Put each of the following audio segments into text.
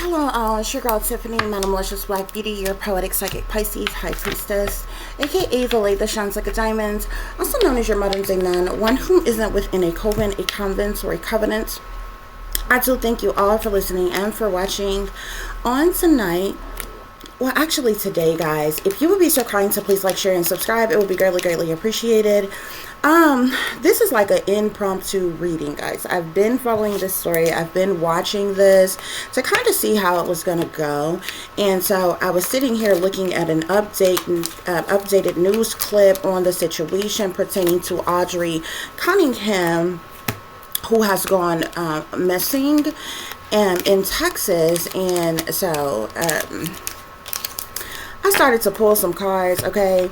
Hello all, it's your girl Tiffany, my malicious black beauty, your poetic psychic Pisces high priestess, aka the lady that shines like a diamond, also known as your modern day nun, one who isn't within a coven, a convent, or a covenant. I do thank you all for listening and for watching. On tonight, well actually today guys, if you would be so kind to please like, share, and subscribe, it would be greatly appreciated. This is like an impromptu reading, guys. I've been following this story. I've been watching this to kind of see how it was going to go. And so I was sitting here looking at an updated news clip on the situation pertaining to Audrii Cunningham, who has gone missing in Texas. And so I started to pull some cards, okay?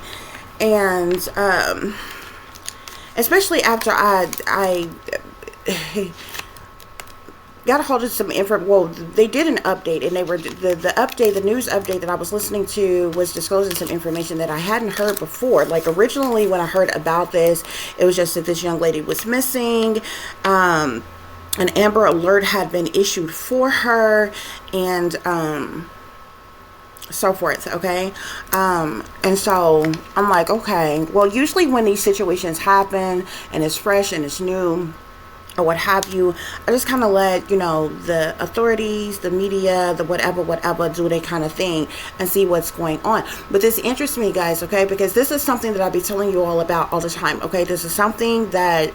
And especially after I got a hold of some info. Well, they did an update, and they were the news update that I was listening to was disclosing some information that I hadn't heard before. Like originally when I heard about this, it was just that this young lady was missing. An Amber Alert had been issued for her, and so forth, okay? And so I'm like, okay, well, usually when these situations happen and it's fresh and it's new or what have you, I just kind of let, you know, the authorities, the media, the whatever do their kind of thing and see what's going on. But this interests me, guys, okay? Because this is something that I'll be telling you all about all the time, okay? This is something that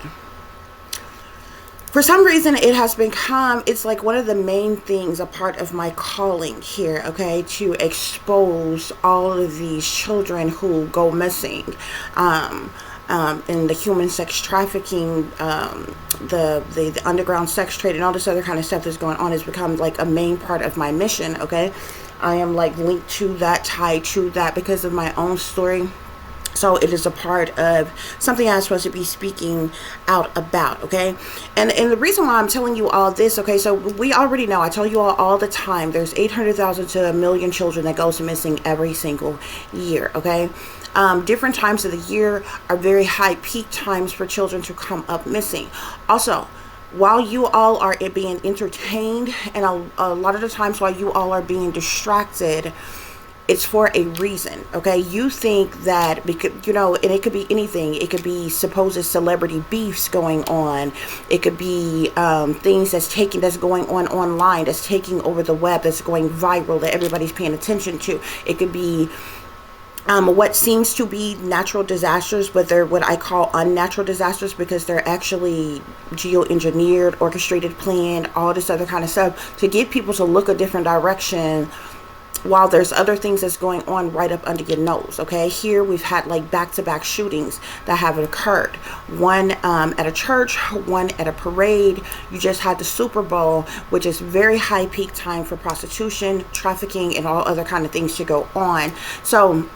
for some reason it has become, it's like one of the main things, a part of my calling here, okay, to expose all of these children who go missing, in the human sex trafficking, the underground sex trade, and all this other kind of stuff that's going on has become like a main part of my mission, okay? I am like linked to that, tied to that because of my own story. So it is a part of something I'm supposed to be speaking out about, okay? And the reason why I'm telling you all this, okay, so we already know, I tell you all the time, there's 800,000 to 1 million children that goes missing every single year, okay? Different times of the year are very high peak times for children to come up missing. Also, while you all are being entertained, and a lot of the times while you all are being distracted, it's for a reason, okay? You think that because, you know, and it could be anything. It could be supposed celebrity beefs going on. It could be things that's going on online, that's taking over the web, that's going viral, that everybody's paying attention to. It could be what seems to be natural disasters, but they're what I call unnatural disasters because they're actually geoengineered, orchestrated, planned, all this other kind of stuff to get people to look a different direction, while there's other things that's going on right up under your nose, okay? Here we've had like back-to-back shootings that have occurred. One at a church, one at a parade. You just had the Super Bowl, which is very high peak time for prostitution, trafficking, and all other kind of things to go on. So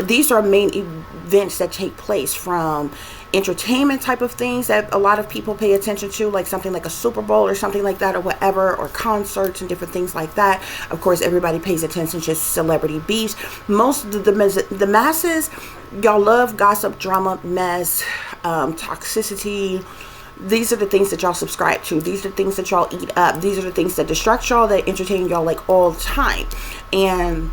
these are main events that take place, from entertainment type of things that a lot of people pay attention to, like something like a Super Bowl or something like that, or whatever, or concerts and different things like that. Of course, everybody pays attention to celebrity beefs. Most of the masses, y'all love gossip, drama, mess, toxicity. These are the things that y'all subscribe to. These are the things that y'all eat up. These are the things that distract y'all, that entertain y'all like all the time. And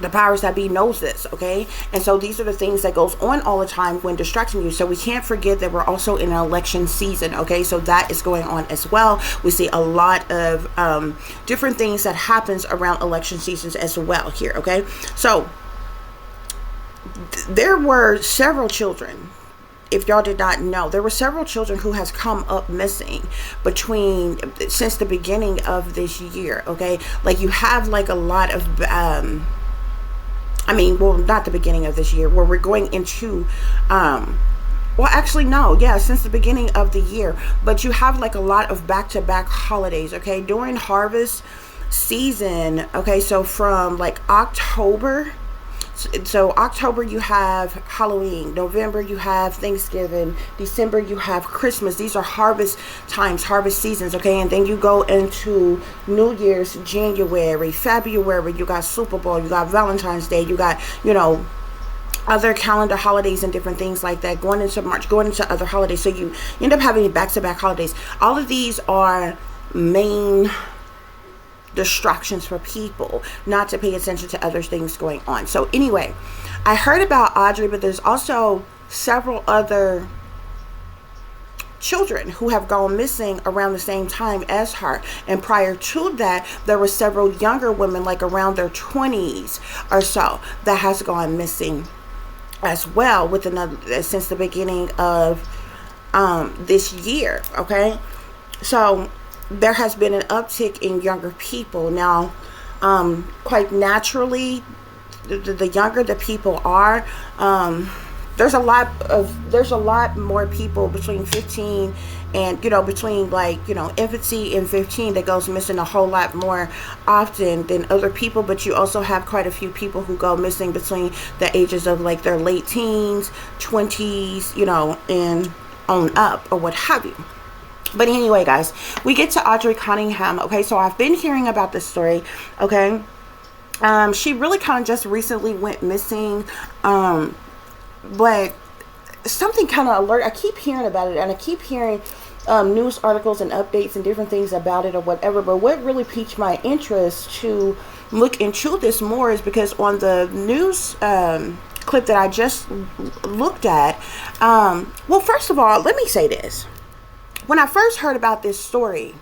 the powers that be knows this, okay? And so these are the things that goes on all the time when distracting you. So we can't forget that we're also in an election season, okay? So that is going on as well. We see a lot of different things that happens around election seasons as well here, okay? So there were several children, if y'all did not know, there were several children who has come up missing since the beginning of this year, okay? Like you have like a lot of well, not the beginning of this year, where we're going into, well, actually, no, yeah, since the beginning of the year, but you have like a lot of back-to-back holidays, okay, during harvest season, okay, so from like October, so October you have Halloween, November you have Thanksgiving, December you have Christmas. These are harvest times, harvest seasons, okay? And then you go into New Year's, January, February, you got Super Bowl, you got Valentine's Day, you got, you know, other calendar holidays and different things like that, going into March, going into other holidays. So you end up having back-to-back holidays. All of these are main distractions for people, not to pay attention to other things going on. So anyway, I heard about Audrey, but there's also several other children who have gone missing around the same time as her. And prior to that, there were several younger women, like around their 20s or so, that has gone missing as well since the beginning of this year. Okay, so there has been an uptick in younger people. Now, quite naturally, the younger the people are, there's a lot more people between 15 and, between infancy and 15 that goes missing a whole lot more often than other people. But you also have quite a few people who go missing between the ages of like their late teens, 20s, and on up or what have you. But anyway, guys, we get to Audrii Cunningham. Okay, so I've been hearing about this story. Okay, she really kind of just recently went missing. But something kind of I keep hearing about it, and I keep hearing news articles and updates and different things about it or whatever. But what really piqued my interest to look into this more is because on the news clip that I just looked at, well, first of all, let me say this. When I first heard about this story,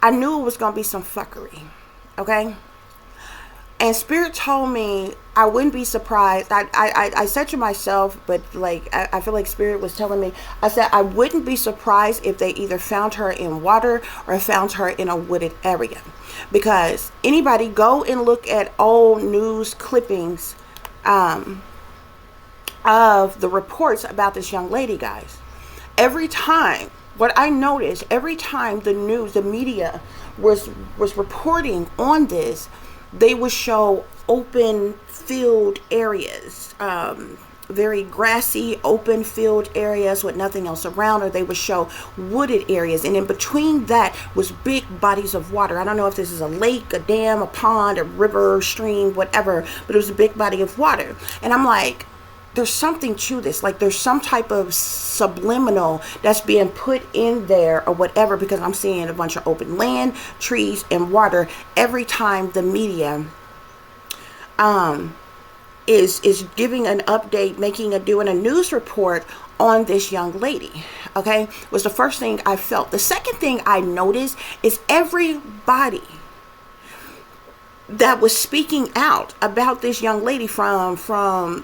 I knew it was going to be some fuckery, okay? And Spirit told me I wouldn't be surprised. I said to myself, but I feel like Spirit was telling me, I said I wouldn't be surprised if they either found her in water or found her in a wooded area. Because anybody go and look at old news clippings of the reports about this young lady, guys. Every time, what I noticed, every time the media was reporting on this, they would show open field areas, very grassy open field areas with nothing else around, or they would show wooded areas, and in between that was big bodies of water. I don't know if this is a lake, a dam, a pond, a river, stream, whatever, but it was a big body of water. And I'm like, there's something to this, like there's some type of subliminal that's being put in there or whatever, because I'm seeing a bunch of open land, trees, and water every time the media is giving an update, doing a news report on this young lady. Okay, was the first thing I felt. The second thing I noticed is everybody that was speaking out about this young lady, from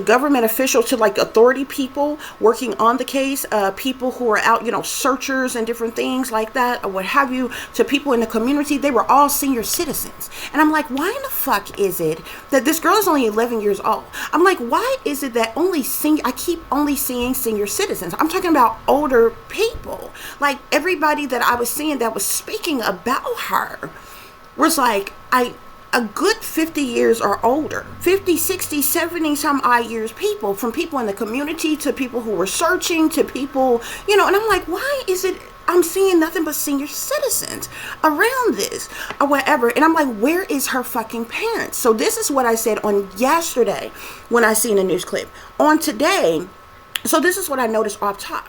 government official to like authority people working on the case, people who are out, searchers and different things like that or what have you, to people in the community, they were all senior citizens. And I'm like, why in the fuck is it that this girl is only 11 years old? I'm like, why is it that I keep only seeing senior citizens? I'm talking about older people. Like everybody that I was seeing that was speaking about her was like, a good 50 years or older, 50, 60, 70 some odd years people, from people in the community to people who were searching to people, and I'm like, why is it I'm seeing nothing but senior citizens around this or whatever? And I'm like, where is her fucking parents? So this is what I said on yesterday when I seen a news clip. On today, so this is what I noticed off top.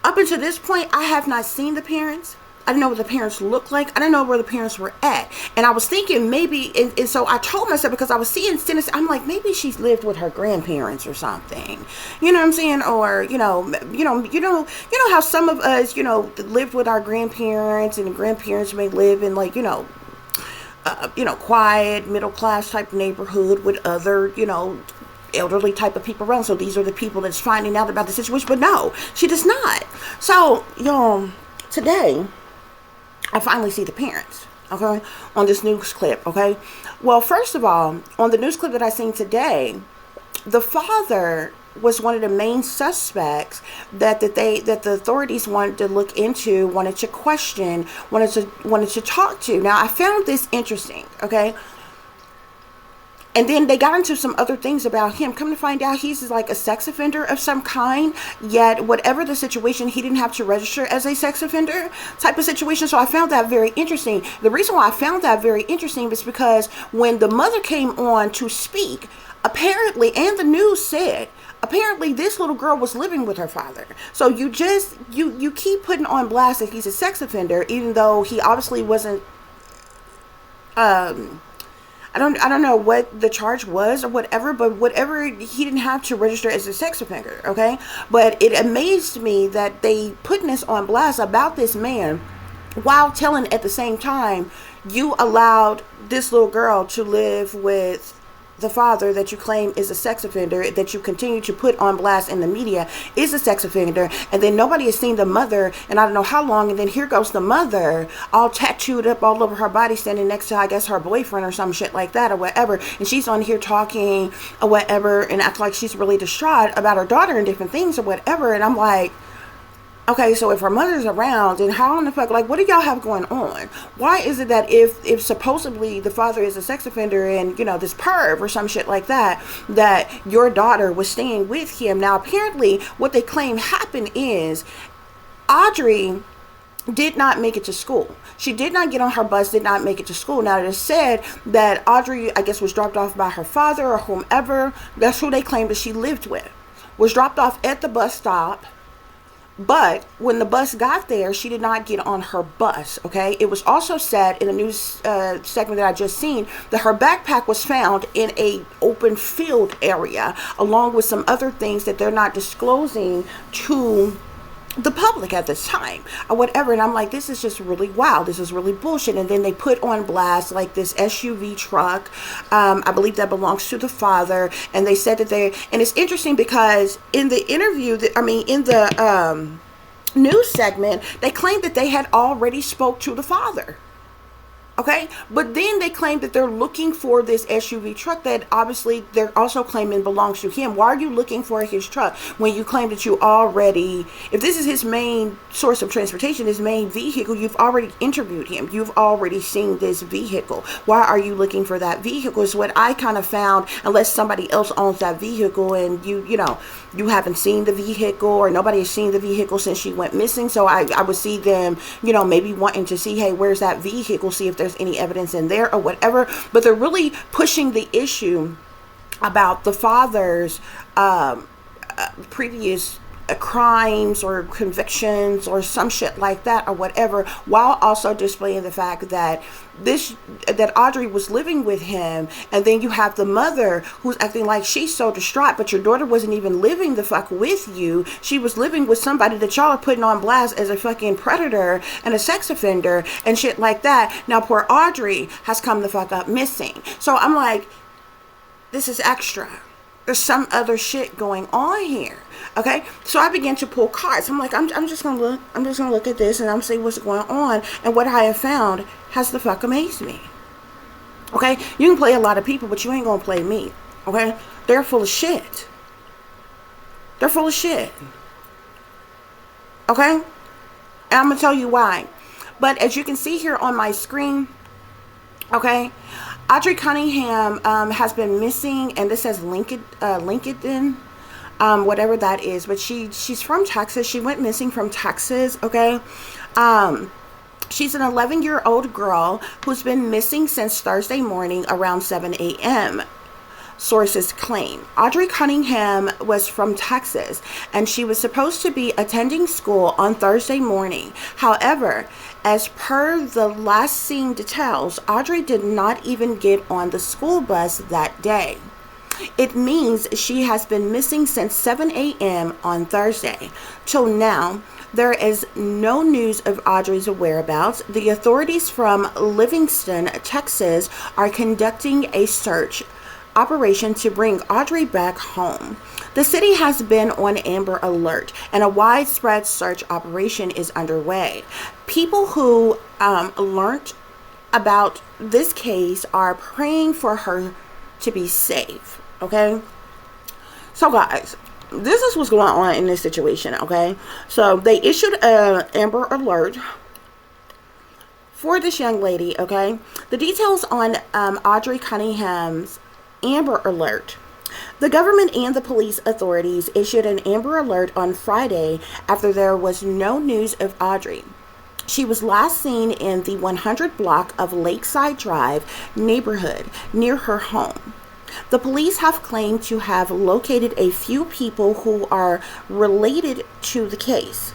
Up until this point, I have not seen the parents. I didn't know what the parents looked like. I didn't know where the parents were at. And I was thinking maybe, and so I told myself, because I was seeing scenes, I'm like, maybe she's lived with her grandparents or something. You know what I'm saying? Or, you know how some of us, lived with our grandparents, and the grandparents may live in like, quiet, middle class type neighborhood with other, elderly type of people around. So these are the people that's finding out about the situation. But no, she does not. So, today, I finally see the parents, okay, on this news clip, okay? Well, first of all, on the news clip that I seen today, the father was one of the main suspects that the authorities wanted to look into, wanted to question, wanted to talk to. Now, I found this interesting, okay? And then they got into some other things about him. Come to find out, he's like a sex offender of some kind. Yet, whatever the situation, he didn't have to register as a sex offender type of situation. So I found that very interesting. The reason why I found that very interesting is because when the mother came on to speak, apparently, and the news said, apparently this little girl was living with her father. So you keep putting on blast that he's a sex offender, even though he obviously wasn't I don't know what the charge was or whatever, but whatever, he didn't have to register as a sex offender, okay? But it amazed me that they putting this on blast about this man while telling at the same time, you allowed this little girl to live with the father that you claim is a sex offender, that you continue to put on blast in the media is a sex offender, and then nobody has seen the mother and I don't know how long, and then here goes the mother all tattooed up all over her body standing next to, I guess, her boyfriend or some shit like that or whatever, and she's on here talking or whatever and act like she's really distraught about her daughter and different things or whatever, and I'm like, okay, so if her mother's around, then how in the fuck, like, what do y'all have going on? Why is it that if supposedly the father is a sex offender and, you know, this perv or some shit like that, that your daughter was staying with him? Now, apparently, what they claim happened is Audrey did not make it to school. She did not get on her bus, did not make it to school. Now, it is said that Audrey, I guess, was dropped off by her father or whomever. That's who they claim that she lived with. Was dropped off at the bus stop. But when the bus got there, she did not get on her bus, okay? It was also said in a news segment that I just seen that her backpack was found in a open field area, along with some other things that they're not disclosing to the public at this time or whatever. And I'm like, this is just really wild. This is really bullshit. And then they put on blast like this SUV truck, I believe that belongs to the father, and they said that and it's interesting because in the interview in the news segment, they claimed that they had already spoke to the father. Okay, but then they claim that they're looking for this SUV truck that obviously they're also claiming belongs to him. Why are you looking for his truck when you claim that you already, if this is his main source of transportation, his main vehicle, you've already interviewed him. You've already seen this vehicle. Why are you looking for that vehicle is what I kind of found, unless somebody else owns that vehicle and you haven't seen the vehicle or nobody has seen the vehicle since she went missing. So I would see them, maybe wanting to see, hey, where's that vehicle? See if there's any evidence in there or whatever. But they're really pushing the issue about the father's previous crimes or convictions or some shit like that or whatever, while also displaying the fact that Audrey was living with him, and then you have the mother who's acting like she's so distraught, but your daughter wasn't even living the fuck with you. She was living with somebody that y'all are putting on blast as a fucking predator and a sex offender and shit like that. Now poor Audrey has come the fuck up missing. So I'm like, this is extra. There's some other shit going on here. Okay, so I began to pull cards. I'm like, I'm just gonna look at this and I'm see what's going on. And what I have found has the fuck amazed me. Okay, you can play a lot of people, but you ain't gonna play me. Okay, they're full of shit. They're full of shit. Okay, and I'm gonna tell you why. But as you can see here on my screen, okay, Audrii Cunningham has been missing, and this says LinkedIn. Whatever that is, but she's from Texas. She went missing from Texas. Okay, she's an 11-year-old girl who's been missing since Thursday morning around 7 a.m. Sources claim Audrii Cunningham was from Texas and she was supposed to be attending school on Thursday morning. However, as per the last seen details, Audrey did not even get on the school bus that day. It means she has been missing since 7 a.m. on Thursday. Till now, there is no news of Audrey's whereabouts. The authorities from Livingston, Texas, are conducting a search operation to bring Audrey back home. The city has been on Amber Alert, and a widespread search operation is underway. People who learned about this case are praying for her to be safe. Okay, so guys, this is what's going on in this situation. Okay, so they issued an Amber Alert for this young lady. Okay, the details on Audrii Cunningham's Amber Alert. The government and the police authorities issued an Amber Alert on Friday after there was no news of Audrey. She was last seen in the 100 block of Lakeside Drive neighborhood near her home. The police have claimed to have located a few people who are related to the case.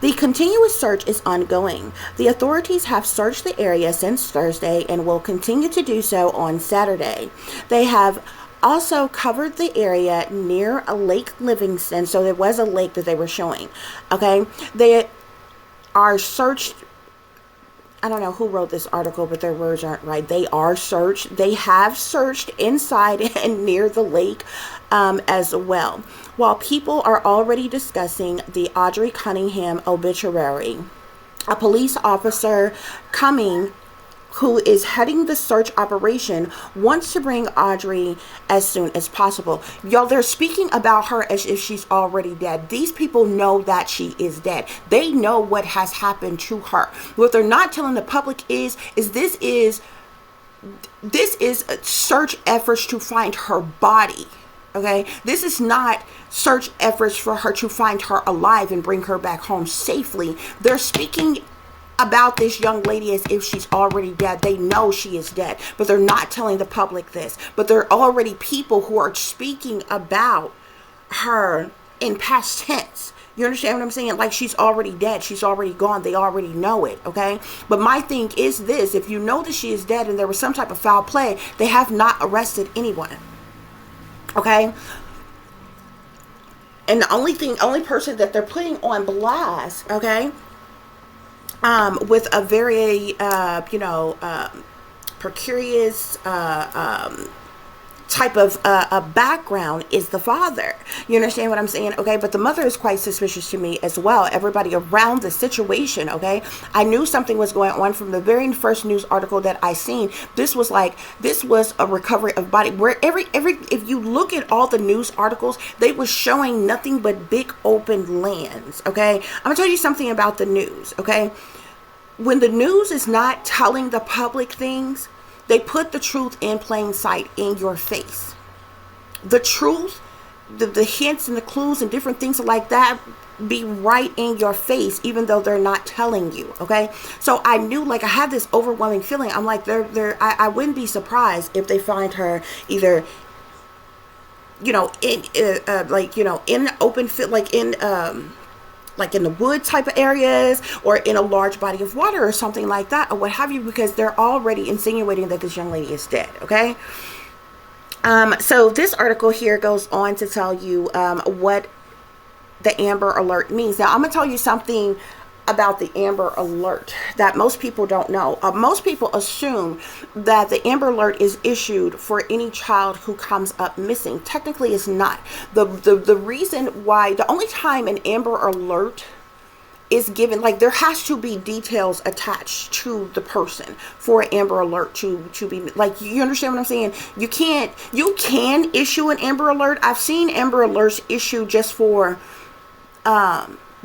The continuous search is ongoing. The authorities have searched the area since Thursday and will continue to do so on Saturday. They have also covered the area near a Lake Livingston, so there was a lake that they were showing. Okay, they are searched. I don't know who wrote this article, but their words aren't right. They are searched. They have searched inside and near the lake as well. While people are already discussing the Audrii Cunningham obituary, a police officer who is heading the search operation wants to bring Audrey as soon as possible. Y'all, they're speaking about her as if she's already dead. These people know that she is dead. They know what has happened to her. What they're not telling the public is this is search efforts to find her body. Okay, this is not search efforts for her to find her alive and bring her back home safely. They're speaking about this young lady as if she's already dead. They know she is dead, but they're not telling the public this. But there are already people who are speaking about her in past tense. You understand what I'm saying? Like, she's already dead. She's already gone. They already know it, okay? But my thing is this. If you know that she is dead and there was some type of foul play, they have not arrested anyone, okay? And the only person that they're putting on blast, okay, with a very, precarious type of a background is the father. You understand what I'm saying? Okay, but the mother is quite suspicious to me as well. Everybody around the situation, okay? I knew something was going on from the very first news article that I seen. This was a recovery of body. Where if you look at all the news articles, they were showing nothing but big open lands, okay? I'm gonna tell you something about the news, okay? When the news is not telling the public things, they put the truth in plain sight in your face. The truth, the hints and the clues and different things like that be right in your face, even though they're not telling you, okay? So I knew, like, I had this overwhelming feeling. I'm like, I wouldn't be surprised if they find her either, in open field, like in the wood type of areas, or in a large body of water or something like that, or what have you, because they're already insinuating that this young lady is dead, okay? So this article here goes on to tell you what the Amber Alert means. Now, I'm going to tell you something about the Amber Alert that most people don't know. Most people assume that the Amber Alert is issued for any child who comes up missing. Technically, it's not. The reason why, the only time an Amber Alert is given, like, there has to be details attached to the person for an Amber Alert to be, like, you understand what I'm saying? You can issue an Amber Alert. I've seen Amber Alerts issued just for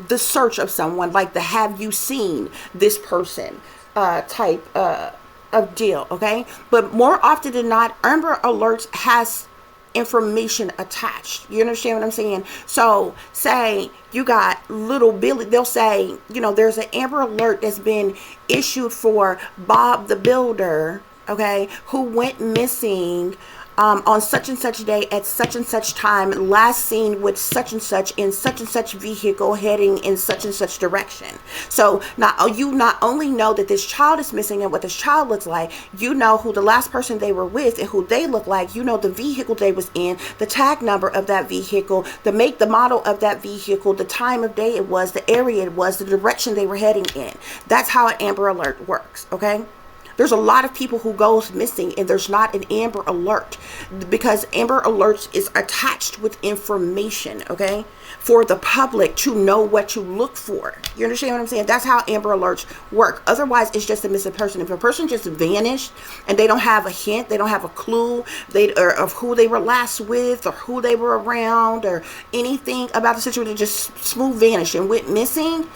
the search of someone, like the have you seen this person type of deal, okay? But more often than not, Amber Alerts has information attached. You understand what I'm saying? So say you got little Billy, they'll say, there's an Amber Alert that's been issued for Bob the Builder, okay, who went missing on such and such day at such and such time, last seen with such and such in such and such vehicle heading in such and such direction. So you not only know that this child is missing and what this child looks like, you know who the last person they were with and who they look like, you know the vehicle they was in, the tag number of that vehicle, the make, the model of that vehicle, the time of day it was, the area it was, the direction they were heading in. That's how an Amber Alert works, okay? There's a lot of people who goes missing and there's not an Amber Alert, because Amber Alerts is attached with information, okay, for the public to know what to look for. You understand what I'm saying? That's how Amber Alerts work. Otherwise, it's just a missing person. If a person just vanished and they don't have a hint, they don't have a clue of who they were last with or who they were around or anything about the situation, they just smooth vanished and went missing,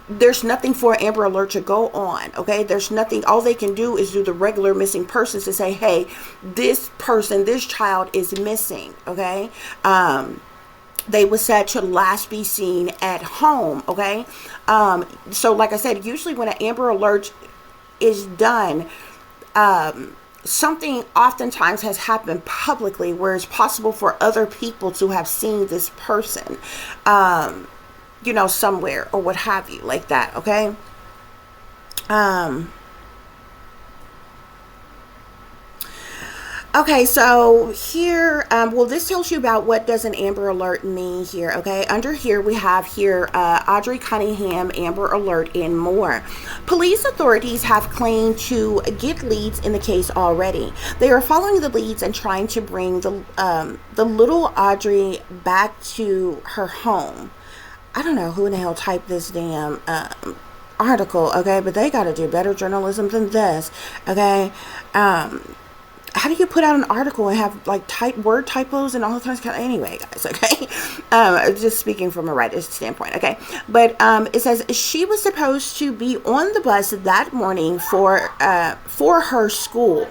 there's nothing for an Amber Alert to go on, okay? There's nothing. All they can do is do the regular missing persons to say, hey, this person, this child is missing, okay? They were said to last be seen at home, okay? So like I said, usually when an Amber Alert is done, something oftentimes has happened publicly where it's possible for other people to have seen this person. you know, somewhere or what have you, like that, okay? Okay, so here, well, this tells you about what does an Amber Alert mean here, okay? Under here, we have here Audrii Cunningham, Amber Alert, and more. Police authorities have claimed to get leads in the case already. They are following the leads and trying to bring the little Audrey back to her home. I don't know who in the hell typed this damn article, okay? But they got to do better journalism than this, okay? How do you put out an article and have like word typos and all kinds of anyway, guys, okay? Just speaking from a writer's standpoint, okay? But it says she was supposed to be on the bus that morning for her school.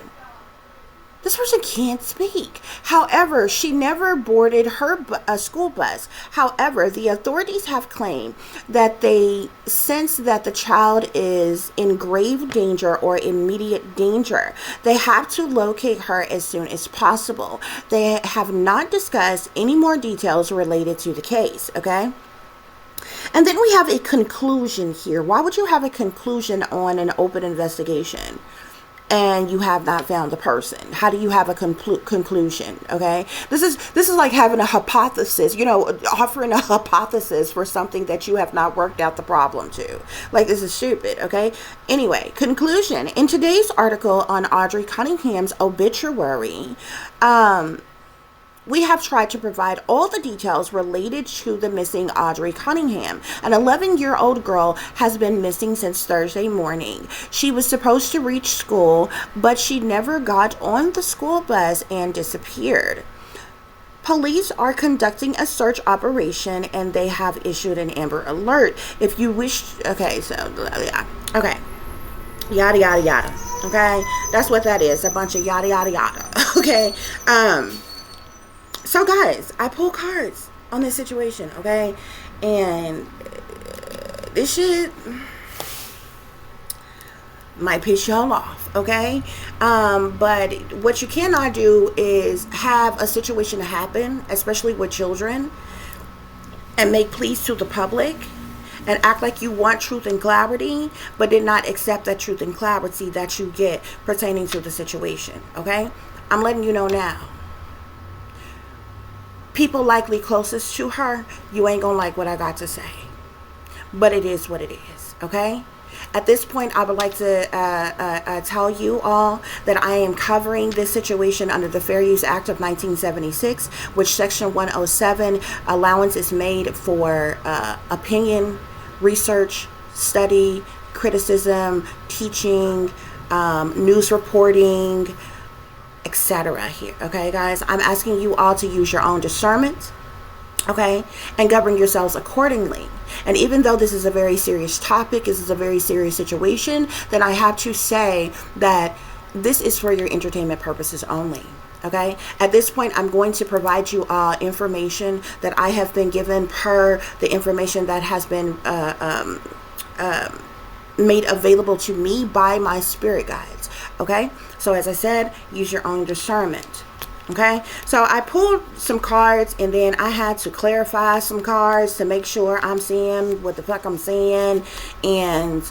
This person can't speak. However, she never boarded her school bus. However, the authorities have claimed that they sense that the child is in grave danger or immediate danger. They have to locate her as soon as possible. They have not discussed any more details related to the case, okay? And then we have a conclusion here. Why would you have a conclusion on an open investigation and you have not found the person? How do you have a conclusion? Okay, this is like having a hypothesis, you know, offering a hypothesis for something that you have not worked out the problem to. Like, this is stupid. Okay, anyway, conclusion. In today's article on Audrii Cunningham's obituary, we have tried to provide all the details related to the missing Audrii Cunningham. An 11-year-old girl has been missing since Thursday morning. She was supposed to reach school, but she never got on the school bus and disappeared. Police are conducting a search operation and they have issued an Amber Alert. If you wish, okay, so, yeah, okay. Yada, yada, yada. Okay, that's what that is. A bunch of yada, yada, yada. Okay, so guys, I pull cards on this situation, okay? And this shit might piss y'all off, okay? But what you cannot do is have a situation happen, especially with children, and make pleas to the public and act like you want truth and clarity, but did not accept that truth and clarity that you get pertaining to the situation, okay? I'm letting you know now. People likely closest to her, you ain't gonna like what I got to say. But it is what it is, okay? At this point, I would like to tell you all that I am covering this situation under the Fair Use Act of 1976, which Section 107, allowance is made for opinion, research, study, criticism, teaching, news reporting, etc. here, okay, guys? I'm asking you all to use your own discernment, okay, and govern yourselves accordingly. And even though this is a very serious topic, this is a very serious situation, then I have to say that this is for your entertainment purposes only, okay? At this point, I'm going to provide you information that I have been given per the information that has been made available to me by my spirit guides, okay? So as I said, use your own discernment, okay? So I pulled some cards and then I had to clarify some cards to make sure I'm seeing what the fuck I'm seeing and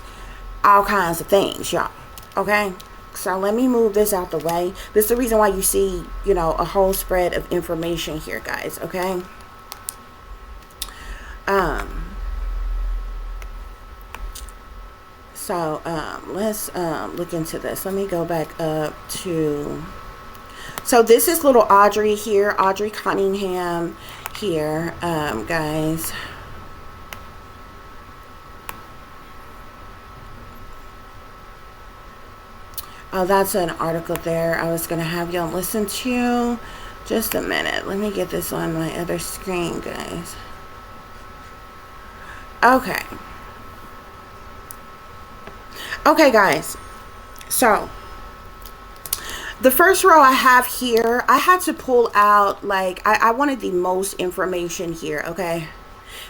all kinds of things, y'all, okay? So let me move this out the way. This is the reason why you see, you know, a whole spread of information here, guys, okay? So let's look into this. Let me go back up to, so this is little Audrey here, Audrii Cunningham here, guys. Oh, that's an article there I was going to have y'all listen to. Just a minute. Let me get this on my other screen, guys. Okay. Okay, guys, so the first row I have here, I had to pull out, like, I wanted the most information here, okay?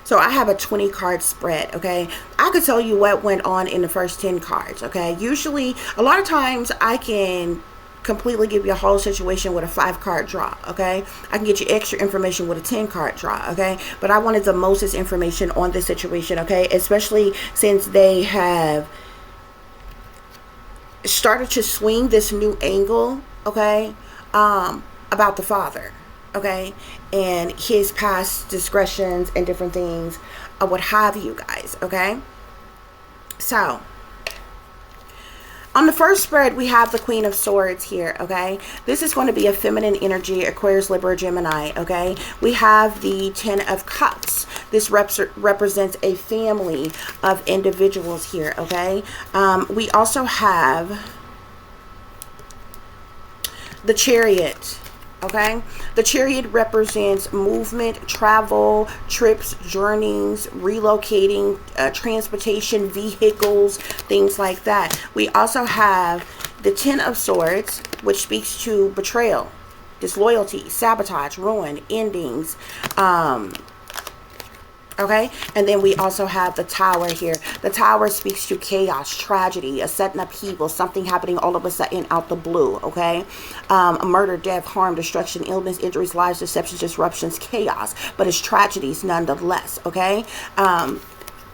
So I have a 20 card spread, okay? I could tell you what went on in the first 10 cards, okay? Usually, a lot of times I can completely give you a whole situation with a 5-card draw, okay? I can get you extra information with a 10-card draw, okay? But I wanted the mostest information on this situation, okay? Especially since they have started to swing this new angle, okay, about the father, okay, and his past discretions and different things, what have you guys, okay? So on the first spread, we have the Queen of Swords here, okay? This is going to be a feminine energy, Aquarius, Libra, Gemini, okay? We have the Ten of Cups. This represents a family of individuals here, okay? We also have the Chariot, okay? The Chariot represents movement, travel, trips, journeys, relocating, transportation, vehicles, things like that. We also have the Ten of Swords, which speaks to betrayal, disloyalty, sabotage, ruin, endings, okay? And then we also have the Tower here. The Tower speaks to chaos, tragedy, a sudden upheaval, something happening all of a sudden out the blue, okay? A murder, death, harm, destruction, illness, injuries, lies, deceptions, disruptions, chaos, but it's tragedies nonetheless, okay?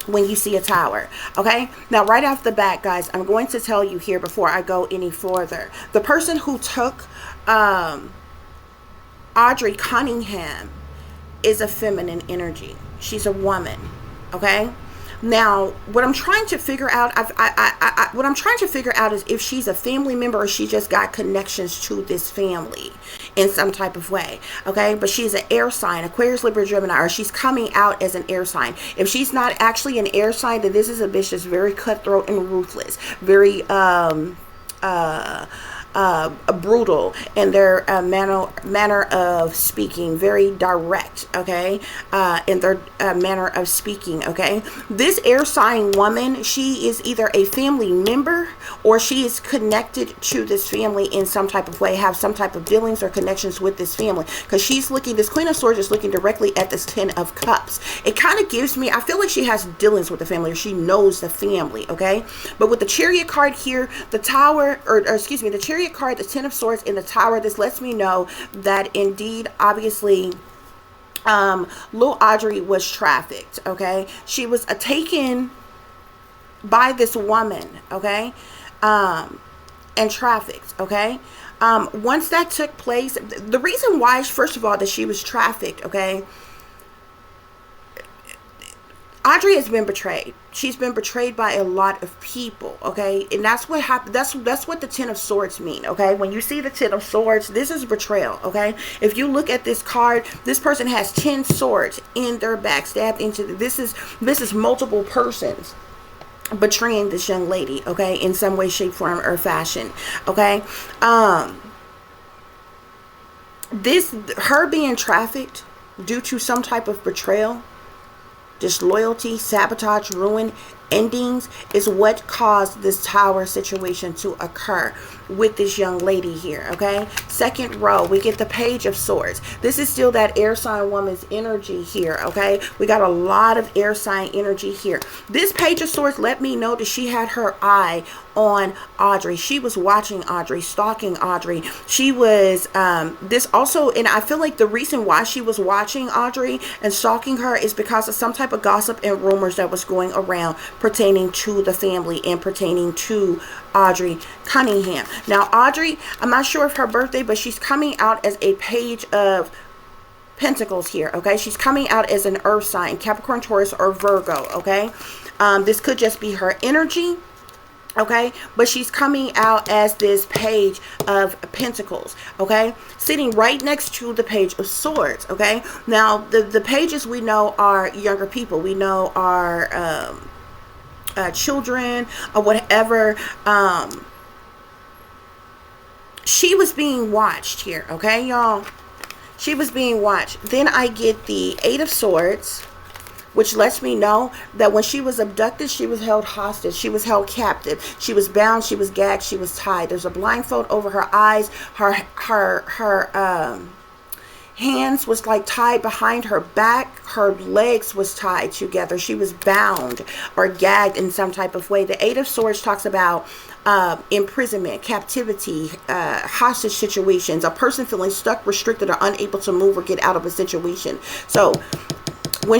When you see a tower, okay? Now, right off the bat, guys, I'm going to tell you here before I go any further. The person who took Audrii Cunningham is a feminine energy. She's a woman, okay? Now, what I'm trying to figure out, what I'm trying to figure out is if she's a family member or she just got connections to this family in some type of way, okay? But she's an air sign, Aquarius, Libra, Gemini, or she's coming out as an air sign. If she's not actually an air sign, then this is a bitch that's very cutthroat and ruthless, very brutal in their manner of speaking, very direct, okay, in their manner of speaking, okay? This air sign woman, she is either a family member or she is connected to this family in some type of way, have some type of dealings or connections with this family, because she's looking, this Queen of Swords is looking directly at this Ten of Cups. It kind of gives me, I feel like she has dealings with the family, or she knows the family, okay? But with the Chariot card here, the Tower, or excuse me, the Chariot card, the Ten of Swords in the Tower, this lets me know that indeed, obviously, little Audrey was trafficked, okay? She was taken by this woman, okay? And trafficked, okay? Once that took place, the reason why, first of all, that she was trafficked, okay? Audrey has been betrayed. She's been betrayed by a lot of people, okay? And that's what happened. That's what the Ten of Swords mean, okay? When you see the Ten of Swords, this is betrayal, okay? If you look at this card, this person has 10 swords in their back, stabbed into this is multiple persons betraying this young lady, okay, in some way, shape, form, or fashion, okay? Her being trafficked due to some type of betrayal, disloyalty, sabotage, ruin, endings is what caused this Tower situation to occur with this young lady here, okay? Second row, we get the Page of Swords. This is still that air sign woman's energy here, okay? We got a lot of air sign energy here. This Page of Swords let me know that she had her eye on Audrey. She was watching Audrey, stalking Audrey. She was, this also, and I feel like the reason why she was watching Audrey and stalking her is because of some type of gossip and rumors that was going around pertaining to the family and pertaining to Audrii Cunningham. Now, Audrey, I'm not sure of her birthday, but she's coming out as a Page of Pentacles here, okay? She's coming out as an earth sign, Capricorn, Taurus, or Virgo, okay? This could just be her energy, okay? But she's coming out as this Page of Pentacles, okay? Sitting right next to the Page of Swords, okay? Now, the pages we know are younger people. We know are children or whatever. She was being watched here, okay, y'all? She was being watched. Then I get the Eight of Swords, which lets me know that when she was abducted, she was held hostage. She was held captive. She was bound. She was gagged. She was tied. There's a blindfold over her eyes. Her hands was like tied behind her back. Her legs was tied together. She was bound or gagged in some type of way. The Eight of Swords talks about imprisonment, captivity, hostage situations, a person feeling stuck, restricted, or unable to move or get out of a situation. So when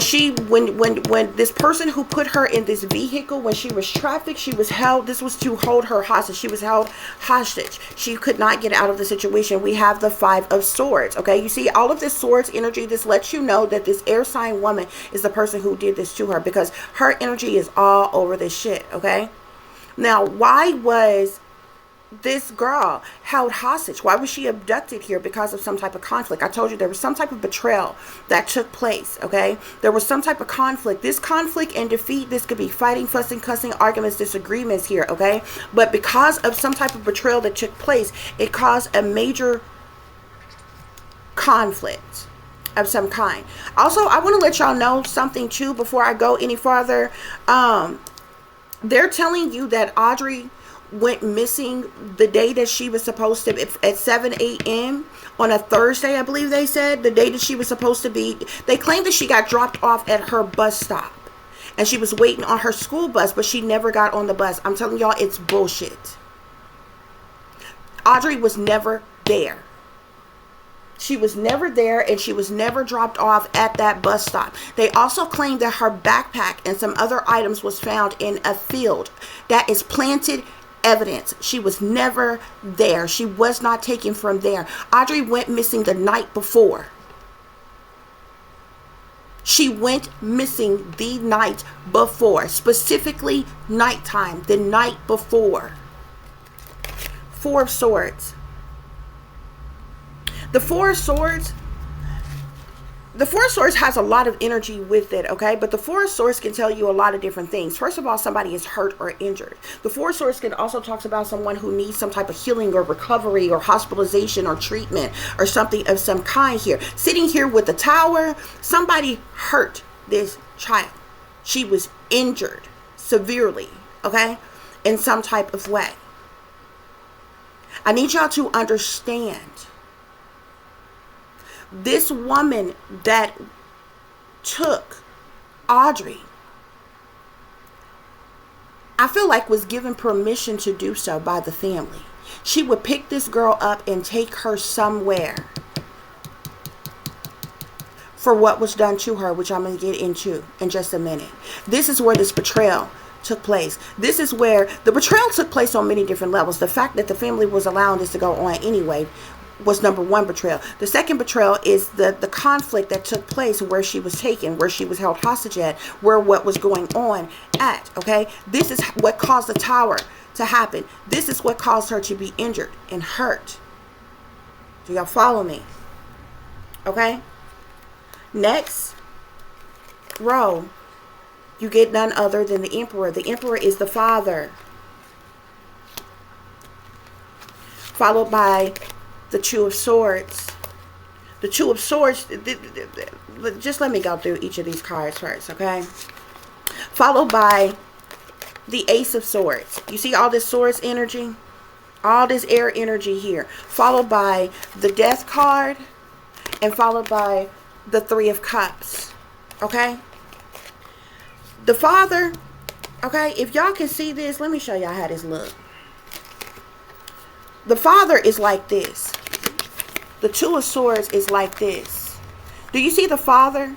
this person who put her in this vehicle, when she was trafficked, she was held, this was to hold her hostage. She was held hostage. She could not get out of the situation. We have the Five of Swords. Okay, you see all of this swords energy. This lets you know that this air sign woman is the person who did this to her, because her energy is all over this shit. Okay, now why was this girl held hostage? Why was she abducted here? Because of some type of conflict. I told you there was some type of betrayal that took place. Okay, there was some type of conflict. This conflict and defeat, this could be fighting, fussing, cussing, arguments, disagreements here. Okay, but because of some type of betrayal that took place, it caused a major conflict of some kind. Also, I want to let y'all know something too before I go any farther. They're telling you that Audrey went missing the day that she was supposed to, at 7 a.m. on a Thursday, I believe they said, the day that she was supposed to be. They claimed that she got dropped off at her bus stop and she was waiting on her school bus, but she never got on the bus. I'm telling y'all, it's bullshit. Audrey was never there. She was never there, and she was never dropped off at that bus stop. They also claimed that her backpack and some other items was found in a field. That is planted evidence. She was never there. She was not taken from there. Audrey went missing the night before. She went missing the night before, specifically nighttime, the night before. Four of Swords. The Four of Swords, the Four of Swords has a lot of energy with it, okay? But the Four of Swords can tell you a lot of different things. First of all, somebody is hurt or injured. The Four of Swords can also talk about someone who needs some type of healing or recovery or hospitalization or treatment or something of some kind here. Sitting here with the Tower, somebody hurt this child. She was injured severely, okay? In some type of way. I need y'all to understand. This woman that took Audrey, I feel like was given permission to do so by the family. She would pick this girl up and take her somewhere for what was done to her, which I'm going to get into in just a minute. This is where this betrayal took place. This is where the betrayal took place on many different levels. The fact that the family was allowing this to go on anyway was number one betrayal. The second betrayal is the conflict that took place where she was taken, where she was held hostage at, where what was going on at, okay? This is what caused the Tower to happen. This is what caused her to be injured and hurt. Do y'all follow me? Okay? Next row, you get none other than the Emperor. The Emperor is the father. Followed by the Two of Swords. The Two of Swords, just let me go through each of these cards first, okay? Followed by the Ace of Swords. You see all this swords energy? All this air energy here. Followed by the Death card. And followed by the Three of Cups. Okay? The father, okay, if y'all can see this, let me show y'all how this looks. The father is like this. The Two of Swords is like this. Do you see the father?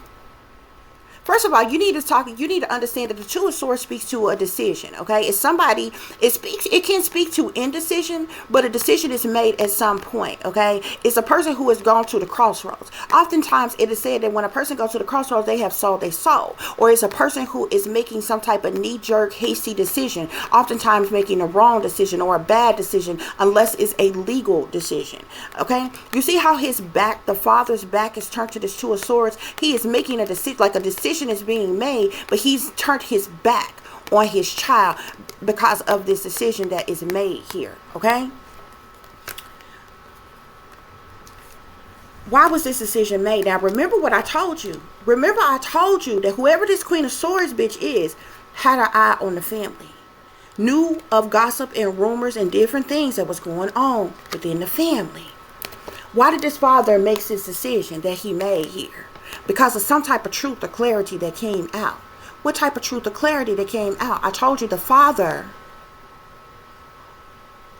First of all, you need to understand that the Two of Swords speaks to a decision, okay? It's somebody, it can speak to indecision, but a decision is made at some point, okay? It's a person who has gone to the crossroads. Oftentimes, it is said that when a person goes to the crossroads, they have sold their soul. Or it's a person who is making some type of knee-jerk, hasty decision, oftentimes making a wrong decision or a bad decision, unless it's a legal decision, okay? You see how his back, the father's back is turned to this Two of Swords? He is making a decision, like a decision is being made, but he's turned his back on his child because of this decision that is made here, okay? Why was this decision made? Now, remember what I told you. Remember I told you that whoever this Queen of Swords bitch is had her eye on the family. Knew of gossip and rumors and different things that was going on within the family. Why did this father make this decision that he made here? Because of some type of truth or clarity that came out. What type of truth or clarity that came out? I told you the father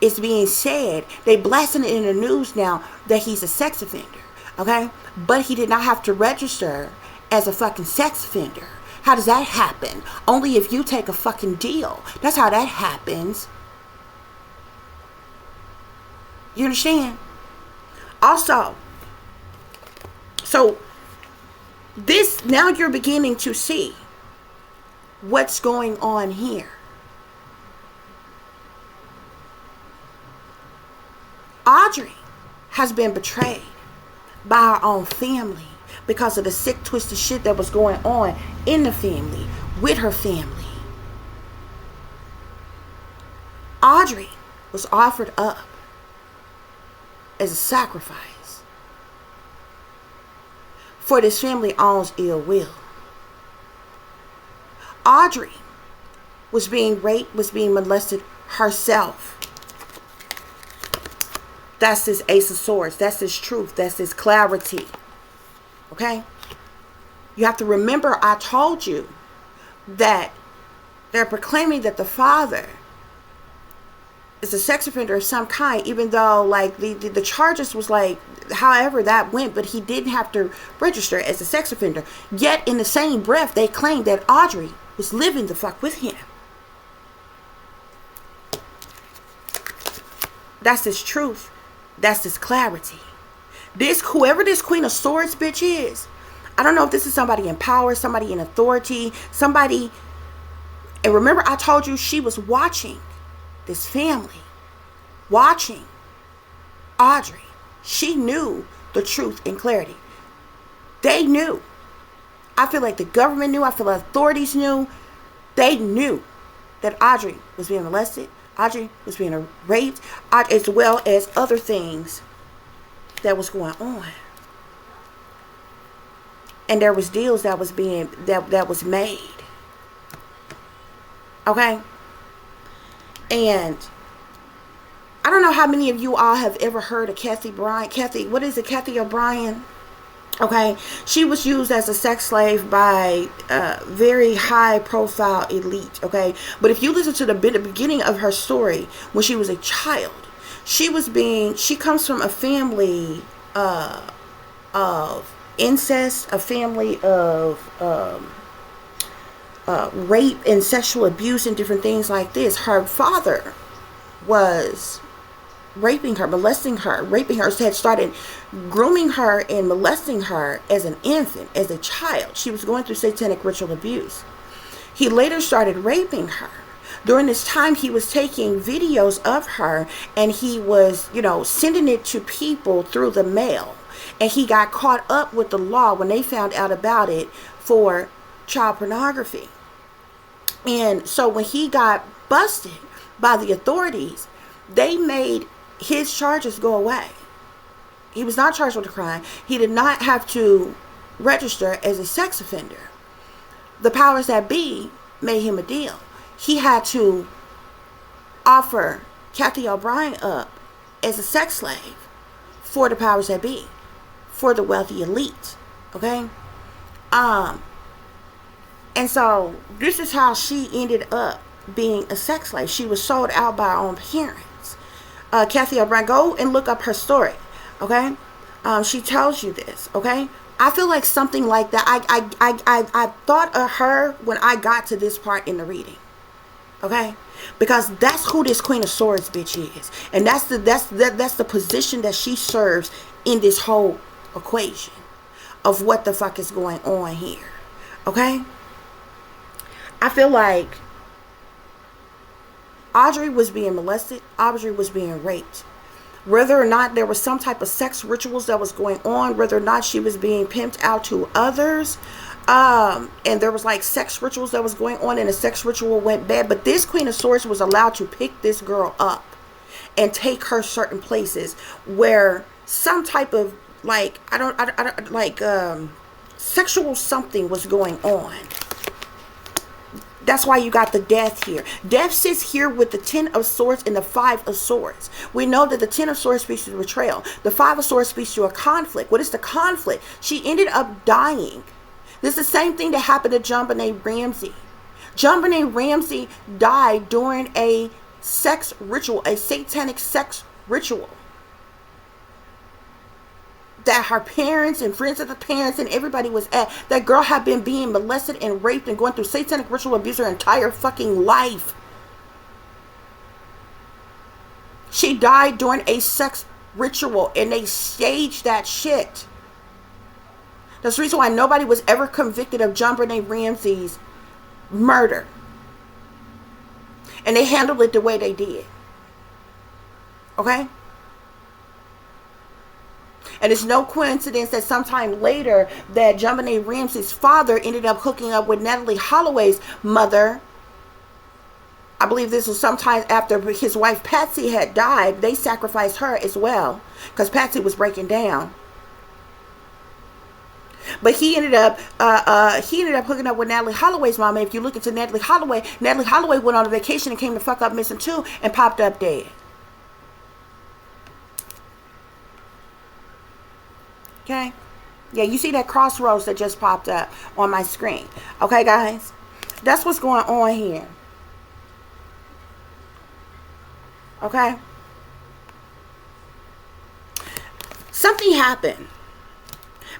is being said, they blasting it in the news now that he's a sex offender, okay? But he did not have to register as a fucking sex offender. How does that happen? Only if you take a fucking deal. That's how that happens. You understand? Also, so this, now you're beginning to see what's going on here. Audrey has been betrayed by her own family because of the sick, twisted shit that was going on in the family, with her family. Audrey was offered up as a sacrifice for this family owns ill will. Audrey was being raped, was being molested herself. That's this Ace of Swords. That's this truth. That's this clarity. Okay? You have to remember, I told you that they're proclaiming that the father is a sex offender of some kind, even though like the charges was like however that went, but he didn't have to register as a sex offender. Yet in the same breath, they claimed that Audrey was living the fuck with him. That's this truth. That's this clarity. This, whoever this Queen of Swords bitch is, I don't know if this is somebody in power, somebody in authority, somebody. And remember, I told you she was watching this family, watching Audrey. She knew the truth and clarity. They knew. I feel like the government knew. I feel like authorities knew. They knew that Audrey was being molested. Audrey was being raped, as well as other things that was going on. And there was deals that was being that was made. Okay? And I don't know how many of you all have ever heard of Kathy O'Brien? Okay, she was used as a sex slave by very high profile elite. Okay, but if you listen to the beginning of her story, when she was a child, she comes from a family of incest, a family of rape and sexual abuse and different things like this. Her father was raping her, molesting her, raping her, had started grooming her and molesting her as an infant, as a child. She was going through satanic ritual abuse. He later started raping her. During this time, he was taking videos of her and he was, sending it to people through the mail. And he got caught up with the law when they found out about it for child pornography. And so when he got busted by the authorities, they made his charges go away. He was not charged with a crime. He did not have to register as a sex offender. The powers that be made him a deal. He had to offer Kathy O'Brien up as a sex slave for the powers that be, for the wealthy elite. Okay? And so this is how she ended up being a sex slave. She was sold out by her own parents. Kathy O'Brien, go and look up her story. Okay? She tells you this. Okay? I feel like something like that. I thought of her when I got to this part in the reading. Okay? Because that's who this Queen of Swords bitch is. And that's the position that she serves in this whole equation of what the fuck is going on here. Okay? I feel like Audrey was being molested. Audrey was being raped. Whether or not there was some type of sex rituals that was going on, whether or not she was being pimped out to others, and there was like sex rituals that was going on and the sex ritual went bad. But this Queen of Swords was allowed to pick this girl up and take her certain places where some type of sexual something was going on. That's why you got the death here. Death sits here with the 10 of swords and the 5 of swords. We know that the 10 of swords speaks to betrayal. The 5 of swords speaks to a conflict. What is the conflict? She ended up dying. This is the same thing that happened to JonBenet Ramsey. JonBenet Ramsey died during a sex ritual, a satanic sex ritual, that her parents and friends of the parents and everybody was at. That girl had been being molested and raped and going through satanic ritual abuse her entire fucking life. She died during a sex ritual and they staged that shit. That's the reason why nobody was ever convicted of JonBenet Ramsey's murder. And they handled it the way they did. Okay? And it's no coincidence that sometime later that JonBenet Ramsey's father ended up hooking up with Natalie Holloway's mother. I believe this was sometime after his wife Patsy had died. They sacrificed her as well because Patsy was breaking down. But he ended up hooking up with Natalie Holloway's mom. And if you look into Natalie Holloway went on a vacation and came to fuck up missing too and popped up dead. Okay? Yeah, you see that crossroads that just popped up on my screen. Okay, guys? That's what's going on here. Okay? Something happened.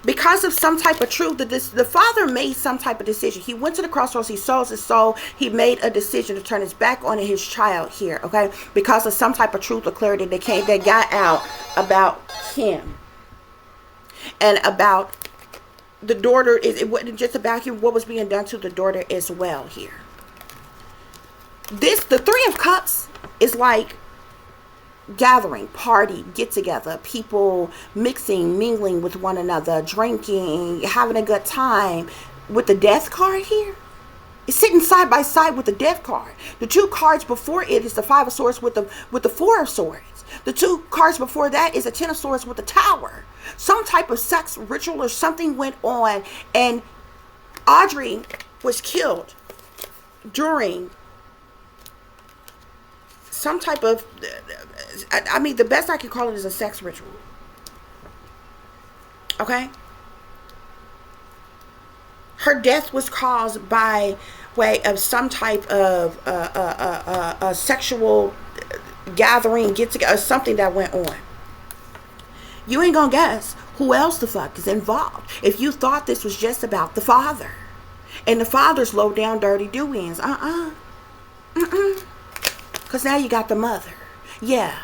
Because of some type of truth, that the father made some type of decision. He went to the crossroads. He sold his soul. He made a decision to turn his back on his child here. Okay? Because of some type of truth or clarity that got out about him. And about the daughter, it wasn't just about him, what was being done to the daughter as well here. The 3 of Cups is like gathering, party, get together, people mixing, mingling with one another, drinking, having a good time. With the death card here, it's sitting side by side with the death card. The 2 cards before it is the 5 of swords with the 4 of swords. The 2 cards before that is a 10 of swords with the tower. Some type of sex ritual or something went on, and Audrey was killed during some type of, I mean, the best I can call it is a sex ritual. Okay? Her death was caused by way of some type of a sexual gathering, get together, something that went on. You ain't gonna guess who else the fuck is involved if you thought this was just about the father and the father's low down dirty doings. Because now you got the mother. Yeah,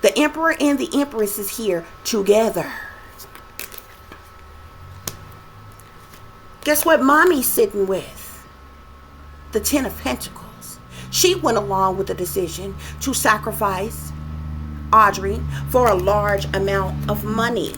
the emperor and the empress is here together. Guess what mommy's sitting with? The 10 of Pentacles. She went along with the decision to sacrifice Audrey for a large amount of money.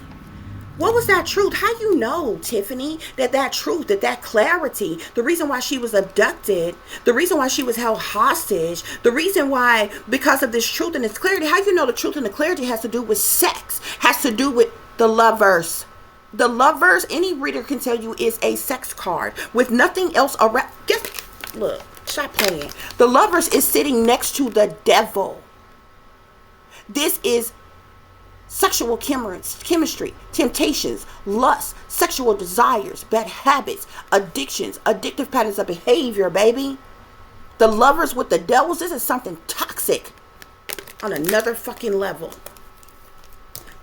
What was that truth? How you know, Tiffany, that truth, that clarity, the reason why she was abducted, the reason why she was held hostage, the reason why, because of this truth and this clarity, how you know the truth and the clarity has to do with sex, has to do with the lovers. The lovers, any reader can tell you, is a sex card with nothing else around. Look, stop playing. The lovers is sitting next to the devil. This is sexual chemistry, temptations, lust, sexual desires, bad habits, addictions, addictive patterns of behavior, baby. The lovers with the devils, this is something toxic on another fucking level.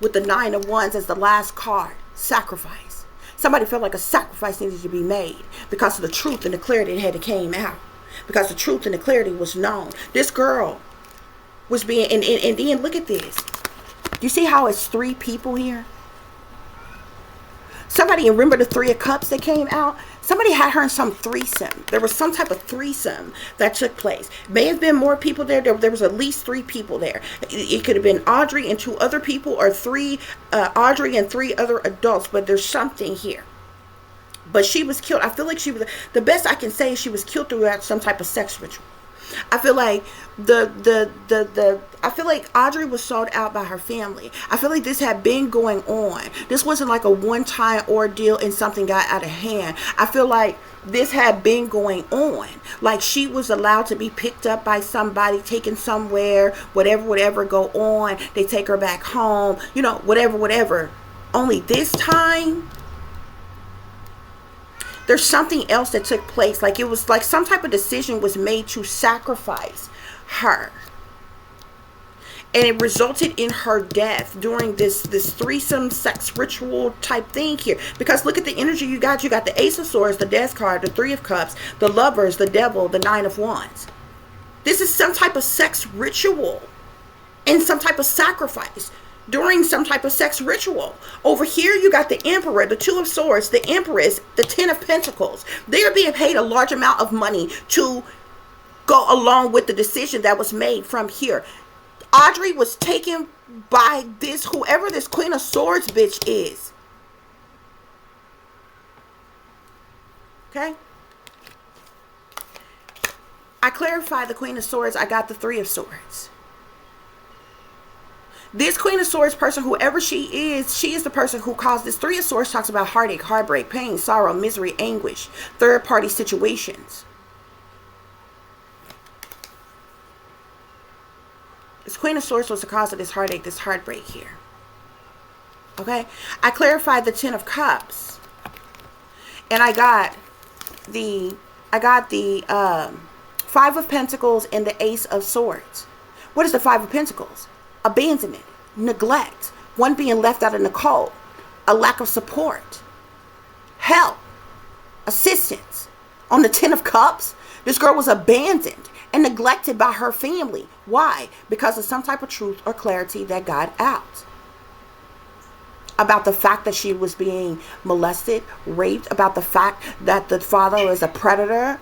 With the 9 of Wands as the last card, sacrifice. Somebody felt like a sacrifice needed to be made because of the truth and the clarity that had came out. Because the truth and the clarity was known. This girl was being, and then look at this. You see how it's 3 people here? Somebody, remember the 3 of Cups that came out? Somebody had her in some threesome. There was some type of threesome that took place. May have been more people there. There was at least 3 people there. It could have been Audrey and 2 other people, or Audrey and 3 other adults. But there's something here. But she was killed. I feel like she was, the best I can say is she was killed throughout some type of sex ritual. I feel like I feel like Audrey was sold out by her family. I feel like this had been going on. This wasn't like a one-time ordeal and something got out of hand. I feel like this had been going on. Like she was allowed to be picked up by somebody, taken somewhere, whatever go on. They take her back home, you know, whatever. Only this time, there's something else that took place. Like it was like some type of decision was made to sacrifice her. And it resulted in her death during this threesome sex ritual type thing here. Because look at the energy you got. You got the Ace of Swords, the Death card, the Three of Cups, the Lovers, the Devil, the Nine of Wands. This is some type of sex ritual and some type of sacrifice during some type of sex ritual. Over here, you got the Emperor, the Two of Swords, the Empress, the Ten of Pentacles. They are being paid a large amount of money to go along with the decision that was made from here. Audrey was taken by this, whoever this Queen of Swords bitch is. Okay? I clarified the Queen of Swords. I got the Three of Swords. This Queen of Swords person, whoever she is the person who caused this. Three of Swords talks about heartache, heartbreak, pain, sorrow, misery, anguish, third-party situations. This Queen of Swords was the cause of this heartache, this heartbreak here. Okay? I clarified the Ten of Cups. And I got the Five of Pentacles and the Ace of Swords. What is the Five of Pentacles? Abandonment, neglect, one being left out in the cold, a lack of support, help, assistance. On the Ten of Cups, this girl was abandoned and neglected by her family. Why? Because of some type of truth or clarity that got out about the fact that she was being molested, raped, about the fact that the father is a predator,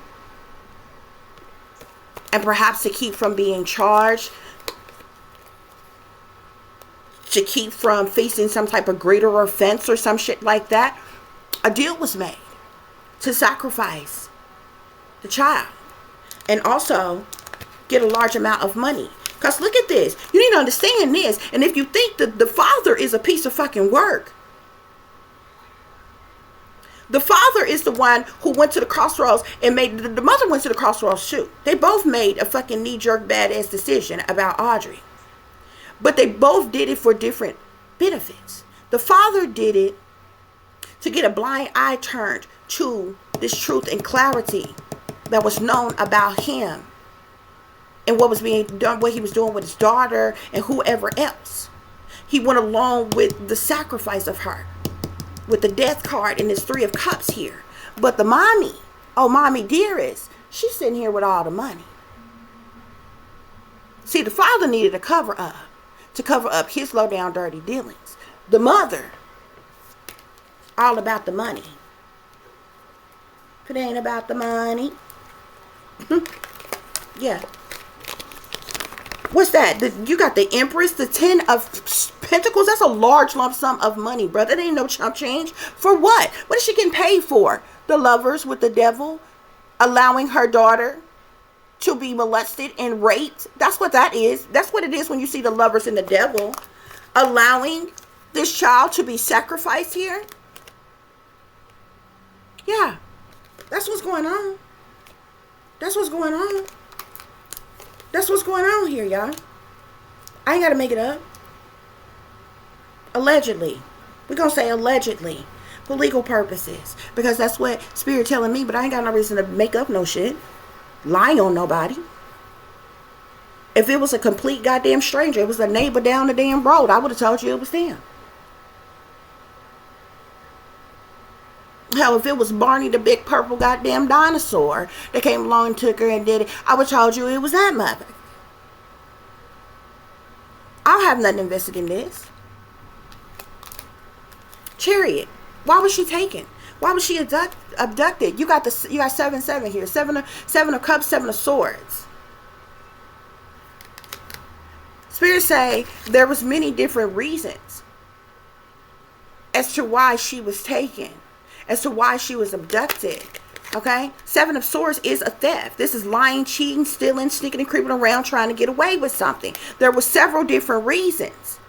and perhaps to keep from being charged, to keep from facing some type of greater offense or some shit like that, a deal was made to sacrifice the child and also get a large amount of money. Because look at this. You need to understand this. And if you think that the father is a piece of fucking work, the father is the one who went to the crossroads and made, the mother went to the crossroads too. They both made a fucking knee-jerk badass decision about Audrey. But they both did it for different benefits. The father did it to get a blind eye turned to this truth and clarity that was known about him and what was being done, what he was doing with his daughter and whoever else. He went along with the sacrifice of her, with the Death card and his Three of Cups here. But the mommy, oh mommy dearest, she's sitting here with all the money. See, the father needed a cover up, to cover up his low down dirty dealings. The mother, all about the money. If it ain't about the money, yeah. What's that? You got the Empress, the Ten of Pentacles. That's a large lump sum of money, brother. That ain't no chump change. For what? What is she getting paid for? The Lovers with the Devil, allowing her daughter to be molested and raped. That's what that is. That's what it is when you see the Lovers and the Devil. Allowing this child to be sacrificed here. Yeah. That's what's going on. That's what's going on. That's what's going on here, y'all. I ain't got to make it up. Allegedly. We're going to say allegedly. For legal purposes. Because that's what Spirit telling me. But I ain't got no reason to make up no shit. Lie on nobody. If it was a complete goddamn stranger, it was a neighbor down the damn road, I would have told you it was them. Hell, if it was Barney the big purple goddamn dinosaur that came along and took her and did it, I would have told you it was that mother. I don't have nothing invested in this. Chariot. Why was she taken? Why was she abducted? You got 7-7 here. Seven of Cups, Seven of Swords. Spirit say there was many different reasons as to why she was taken, as to why she was abducted. Okay? Seven of Swords is a theft. This is lying, cheating, stealing, sneaking and creeping around, trying to get away with something. There were several different reasons.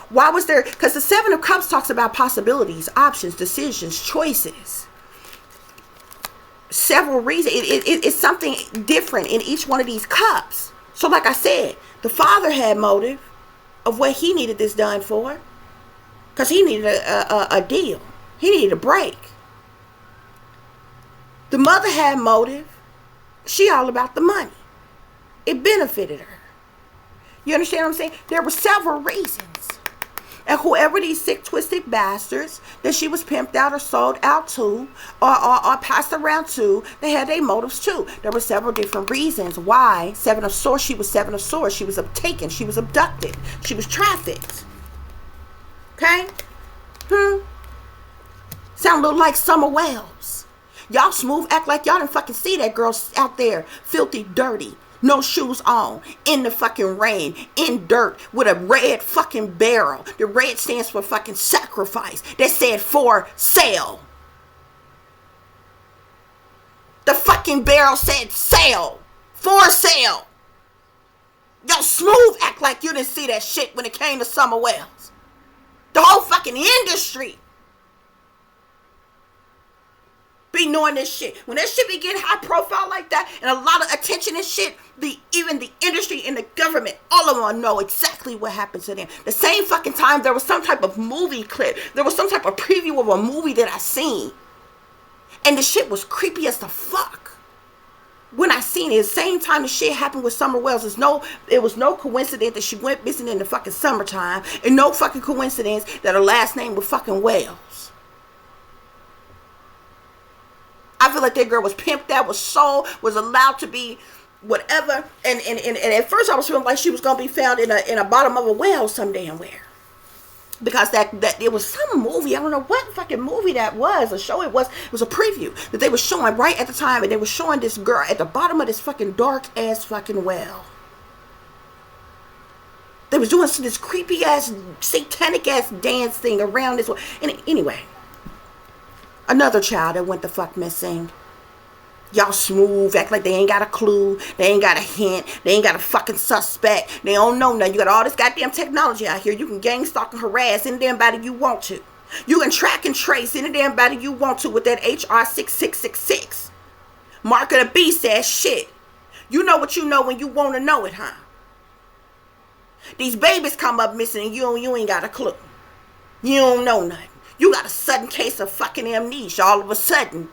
Why was there? Because the Seven of Cups talks about possibilities, options, decisions, choices. Several reasons. It's something different in each one of these cups. So like I said, the father had motive of what he needed this done for. Because he needed a deal. He needed a break. The mother had motive. She all about the money. It benefited her. You understand what I'm saying? There were several reasons. And whoever these sick, twisted bastards that she was pimped out or sold out to or passed around to, they had their motives too. There were several different reasons why Seven of Swords, she was Seven of Swords. She was taken. She was abducted. She was trafficked. Okay? Sound a little like Summer Wells. Y'all smooth act like y'all didn't fucking see that girl out there, filthy, dirty, no shoes on, in the fucking rain, in dirt, with a red fucking barrel. The red stands for fucking sacrifice. That said for sale. The fucking barrel said sale. For sale. Y'all smooth act like you didn't see that shit when it came to Summer Wells. The whole fucking industry be knowing this shit. When that shit be getting high profile like that and a lot of attention and shit, even the industry and the government, all of them know exactly what happened to them. The same fucking time there was some type of movie clip. There was some type of preview of a movie that I seen. And the shit was creepy as the fuck. When I seen it, the same time the shit happened with Summer Wells, it was no coincidence that she went missing in the fucking summertime, and no fucking coincidence that her last name was fucking Wells. I feel like that girl was pimped out, was sold, was allowed to be whatever. And at first I was feeling like she was gonna be found in a bottom of a well some damn where. Because that it was some movie, I don't know what fucking movie that was, a show it was a preview that they were showing right at the time, and they were showing this girl at the bottom of this fucking dark ass fucking well. They was doing this creepy ass, satanic ass dance thing around this. And anyway, another child that went the fuck missing. Y'all smooth, act like they ain't got a clue, they ain't got a hint, they ain't got a fucking suspect, they don't know nothing. You got all this goddamn technology out here. You can gang stalk and harass any damn body you want to. You can track and trace any damn body you want to with that HR 6666. Mark of the beast ass shit. You know what you know when you want to know it, huh? These babies come up missing and you ain't got a clue. You don't know nothing. You got a sudden case of fucking amnesia all of a sudden.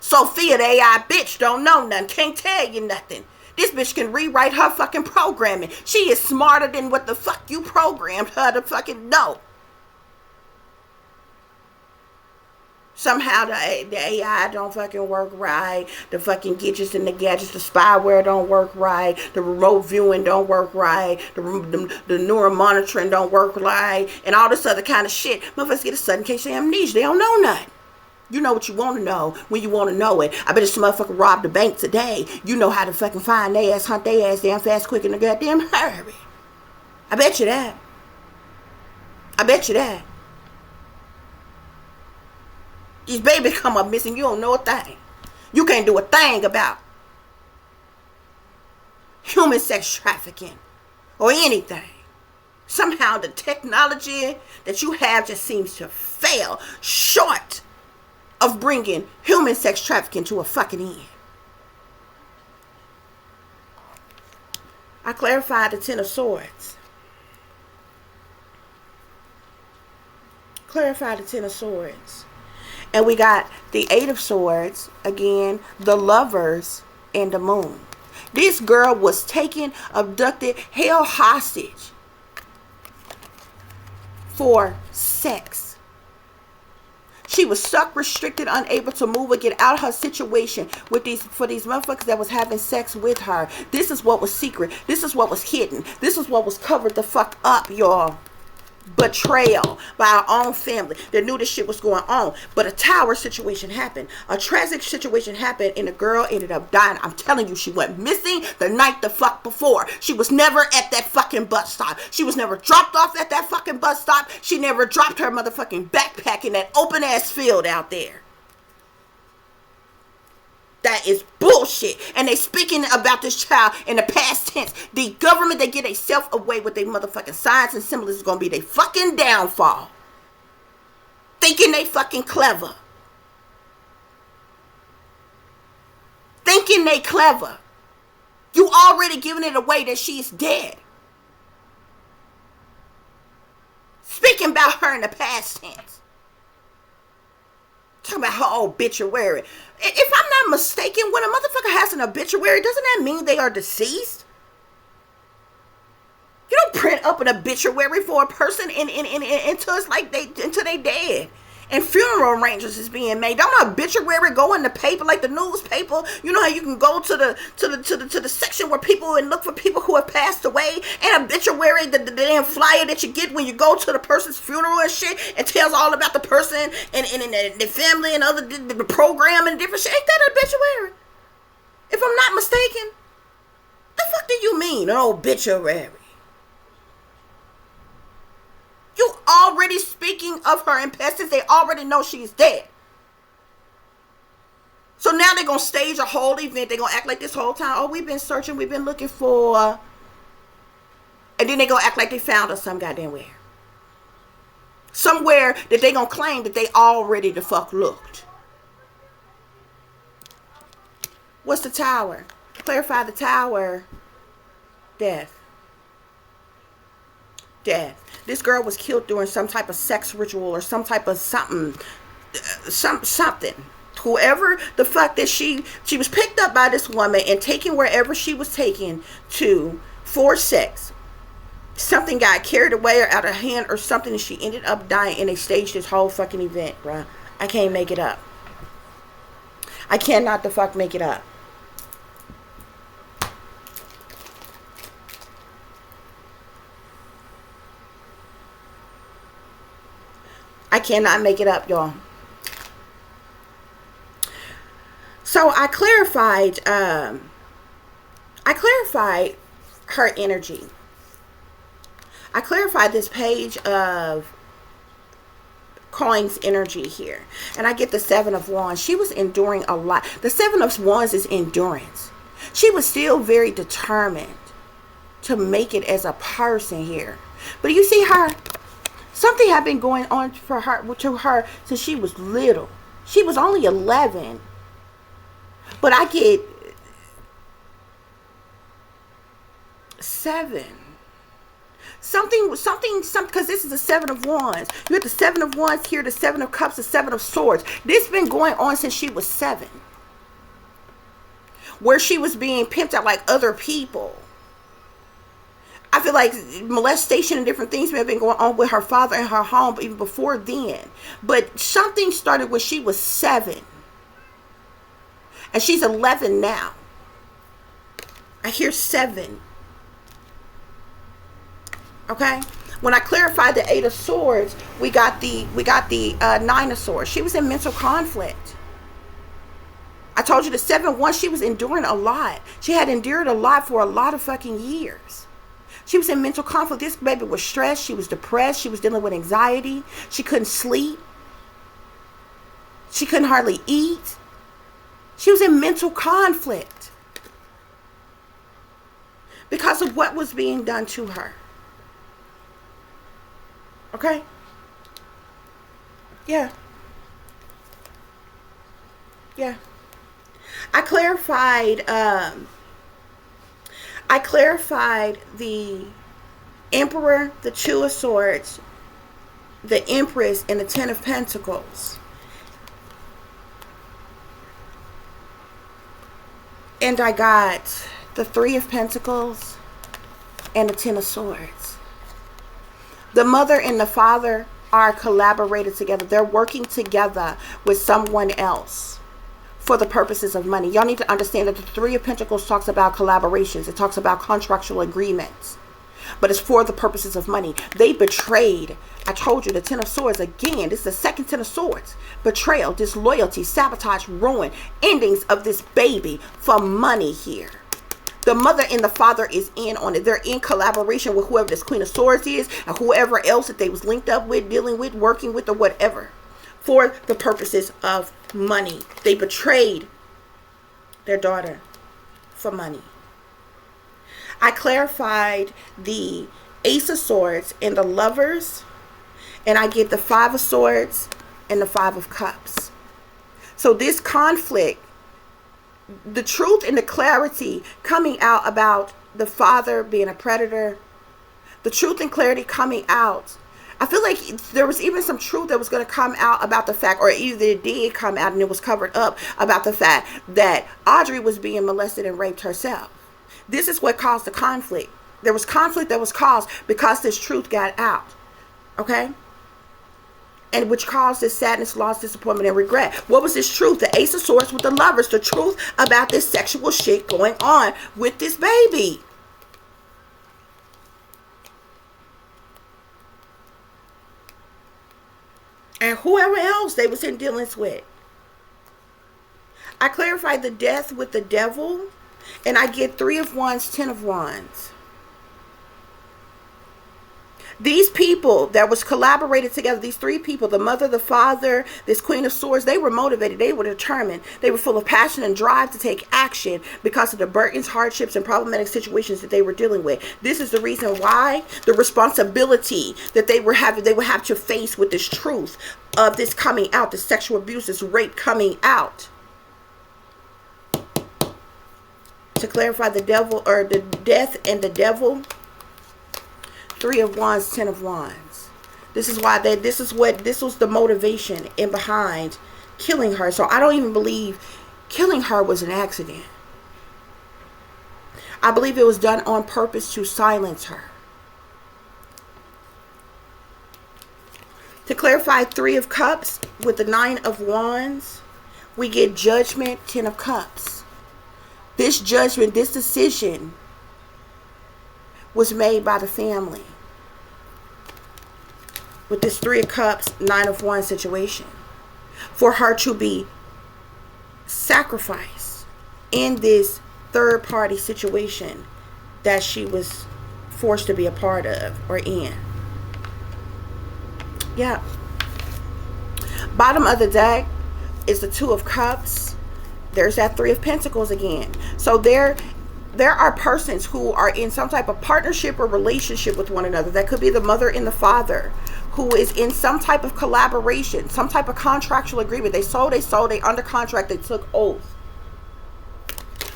Sophia, the AI bitch, don't know nothing, can't tell you nothing. This bitch can rewrite her fucking programming. She is smarter than what the fuck you programmed her to fucking know. Somehow the AI don't fucking work right. The fucking gadgets and the gadgets, the spyware don't work right. The remote viewing don't work right. The neural monitoring don't work right. And all this other kind of shit. Motherfuckers get a sudden case of amnesia. They don't know nothing. You know what you want to know when you want to know it. I bet if some motherfucker robbed the bank today, you know how to fucking find their ass, hunt their ass damn fast, quick, in a goddamn hurry. I bet you that. I bet you that. These babies come up missing, you don't know a thing. You can't do a thing about human sex trafficking or anything. Somehow the technology that you have just seems to fail short of bringing human sex trafficking to a fucking end. I clarified the Ten of Swords. Clarified the Ten of Swords. And we got the Eight of Swords, again, the Lovers, and the Moon. This girl was taken, abducted, held hostage for sex. She was stuck, restricted, unable to move or get out of her situation for these motherfuckers that was having sex with her. This is what was secret. This is what was hidden. This is what was covered the fuck up, y'all. Betrayal by our own family that knew this shit was going on. But a tower situation happened. A tragic situation happened and the girl ended up dying. I'm telling you, she went missing the night the fuck before. She was never at that fucking bus stop. She was never dropped off at that fucking bus stop. She never dropped her motherfucking backpack in that open ass field out there. is bullshit. And they speaking about this child in the past tense. The government, they get a self away with their motherfucking signs and symbols is gonna be their fucking downfall. Thinking they fucking clever. Thinking they clever. You already giving it away that she is dead. Speaking about her in the past tense. Talking about her obituary. If I'm not mistaken, when a motherfucker has an obituary, doesn't that mean they are deceased? You don't print up an obituary for a person until it's like until they dead. And funeral arrangements is being made. Don't an obituary go in the paper like the newspaper? You know how you can go to the section where people and look for people who have passed away. And obituary, the damn flyer that you get when you go to the person's funeral and shit, and tells all about the person and the family and other the program and different shit. Ain't that an obituary? If I'm not mistaken, the fuck do you mean an obituary? You already speaking of her in past tense. They already know she's dead. So now they're going to stage a whole event. They're going to act like this whole time, oh, we've been searching, we've been looking for. And then they're going to act like they found her some goddamn where. Somewhere that they're going to claim that they already the fuck looked. What's the tower? Clarify the tower. Death. Death. This girl was killed during some type of sex ritual or some type of something. Whoever the fuck that she was picked up by this woman and taken wherever she was taken to for sex. Something got carried away or out of hand or something, and she ended up dying, and they staged this whole fucking event, bruh. I can't make it up. I cannot the fuck make it up. I cannot make it up, y'all. So I clarified her energy. I clarified this page of coins energy here. And I get the Seven of Wands. She was enduring a lot. The Seven of Wands is endurance. She was still very determined to make it as a person here. But you see her, something had been going on for her, to her since she was little. She was only 11. But I get 7. Something, because this is the Seven of Wands. You have the Seven of Wands here, the Seven of Cups, the Seven of Swords. This has been going on since she was 7. Where she was being pimped out like other people. I feel like molestation and different things may have been going on with her father in her home, but even before then. But something started when she was 7. And she's 11 now. I hear 7. Okay? When I clarified the 8 of Swords, we got the 9 of Swords. She was in mental conflict. I told you the 7-1, she was enduring a lot. She had endured a lot for a lot of fucking years. She was in mental conflict. This baby was stressed. She was depressed. She was dealing with anxiety. She couldn't sleep. She couldn't hardly eat. She was in mental conflict because of what was being done to her. Okay? Yeah. Yeah. I clarified the Emperor, the Two of Swords, the Empress, and the Ten of Pentacles. And I got the Three of Pentacles and the Ten of Swords. The mother and the father are collaborated together. They're working together with someone else for the purposes of money. Y'all need to understand that the Three of Pentacles talks about collaborations. It talks about contractual agreements. But it's for the purposes of money. They betrayed. I told you the Ten of Swords again. This is the second Ten of Swords. Betrayal, disloyalty, sabotage, ruin, endings of this baby for money here. The mother and the father is in on it. They're in collaboration with whoever this Queen of Swords is and whoever else that they was linked up with, dealing with, working with, or whatever, for the purposes of money. They betrayed their daughter, for money. I clarified the Ace of Swords and the Lovers, and I get the Five of Swords and the Five of Cups. So this conflict, the truth and the clarity coming out about the father being a predator, the truth and clarity coming out. I feel like there was even some truth that was going to come out about the fact, or either it did come out and it was covered up, about the fact that Audrey was being molested and raped herself. This is what caused the conflict. There was conflict that was caused because this truth got out. Okay? And which caused this sadness, loss, disappointment, and regret. What was this truth? The Ace of Swords with the Lovers. The truth about this sexual shit going on with this baby. And whoever else they was in dealings with. I clarified the Death with the Devil. And I get 3 of Wands, 10 of Wands. These people that was collaborated together, these 3 people, the mother, the father, this Queen of Swords, they were motivated. They were determined. They were full of passion and drive to take action because of the burdens, hardships, and problematic situations that they were dealing with. This is the reason why the responsibility that they would have to face with this truth of this coming out, the sexual abuse, this rape coming out. To clarify the devil, or the Death and the Devil, 3 of Wands, 10 of Wands. This is why this was the motivation in behind killing her. So I don't even believe killing her was an accident. I believe it was done on purpose to silence her. To clarify 3 of Cups with the 9 of Wands, we get Judgment, 10 of Cups. This judgment, this decision was made by the family. With this 3 of Cups, 9 of Wands situation. For her to be sacrificed in this third party situation that she was forced to be a part of or in. Yeah. Bottom of the deck is the 2 of Cups. There's that 3 of Pentacles again. So there are persons who are in some type of partnership or relationship with one another. That could be the mother and the father, who is in some type of collaboration, some type of contractual agreement. They sold, they under contract, they took oath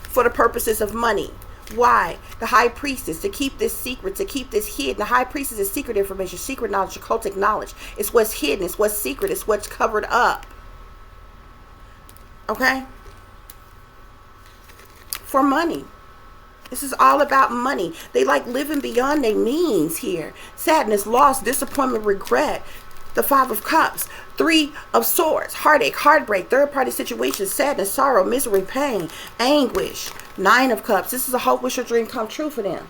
for the purposes of money. Why? The High Priestess, to keep this secret, to keep this hidden. The High Priestess is secret information, secret knowledge, occultic knowledge. It's what's hidden, it's what's secret, it's what's covered up. Okay? For money. This is all about money. They like living beyond their means here. Sadness, loss, disappointment, regret. The 5 of Cups. 3 of Swords. Heartache, heartbreak, third party situations, sadness, sorrow, misery, pain, anguish. 9 of Cups. This is a hope, wish, or dream come true for them.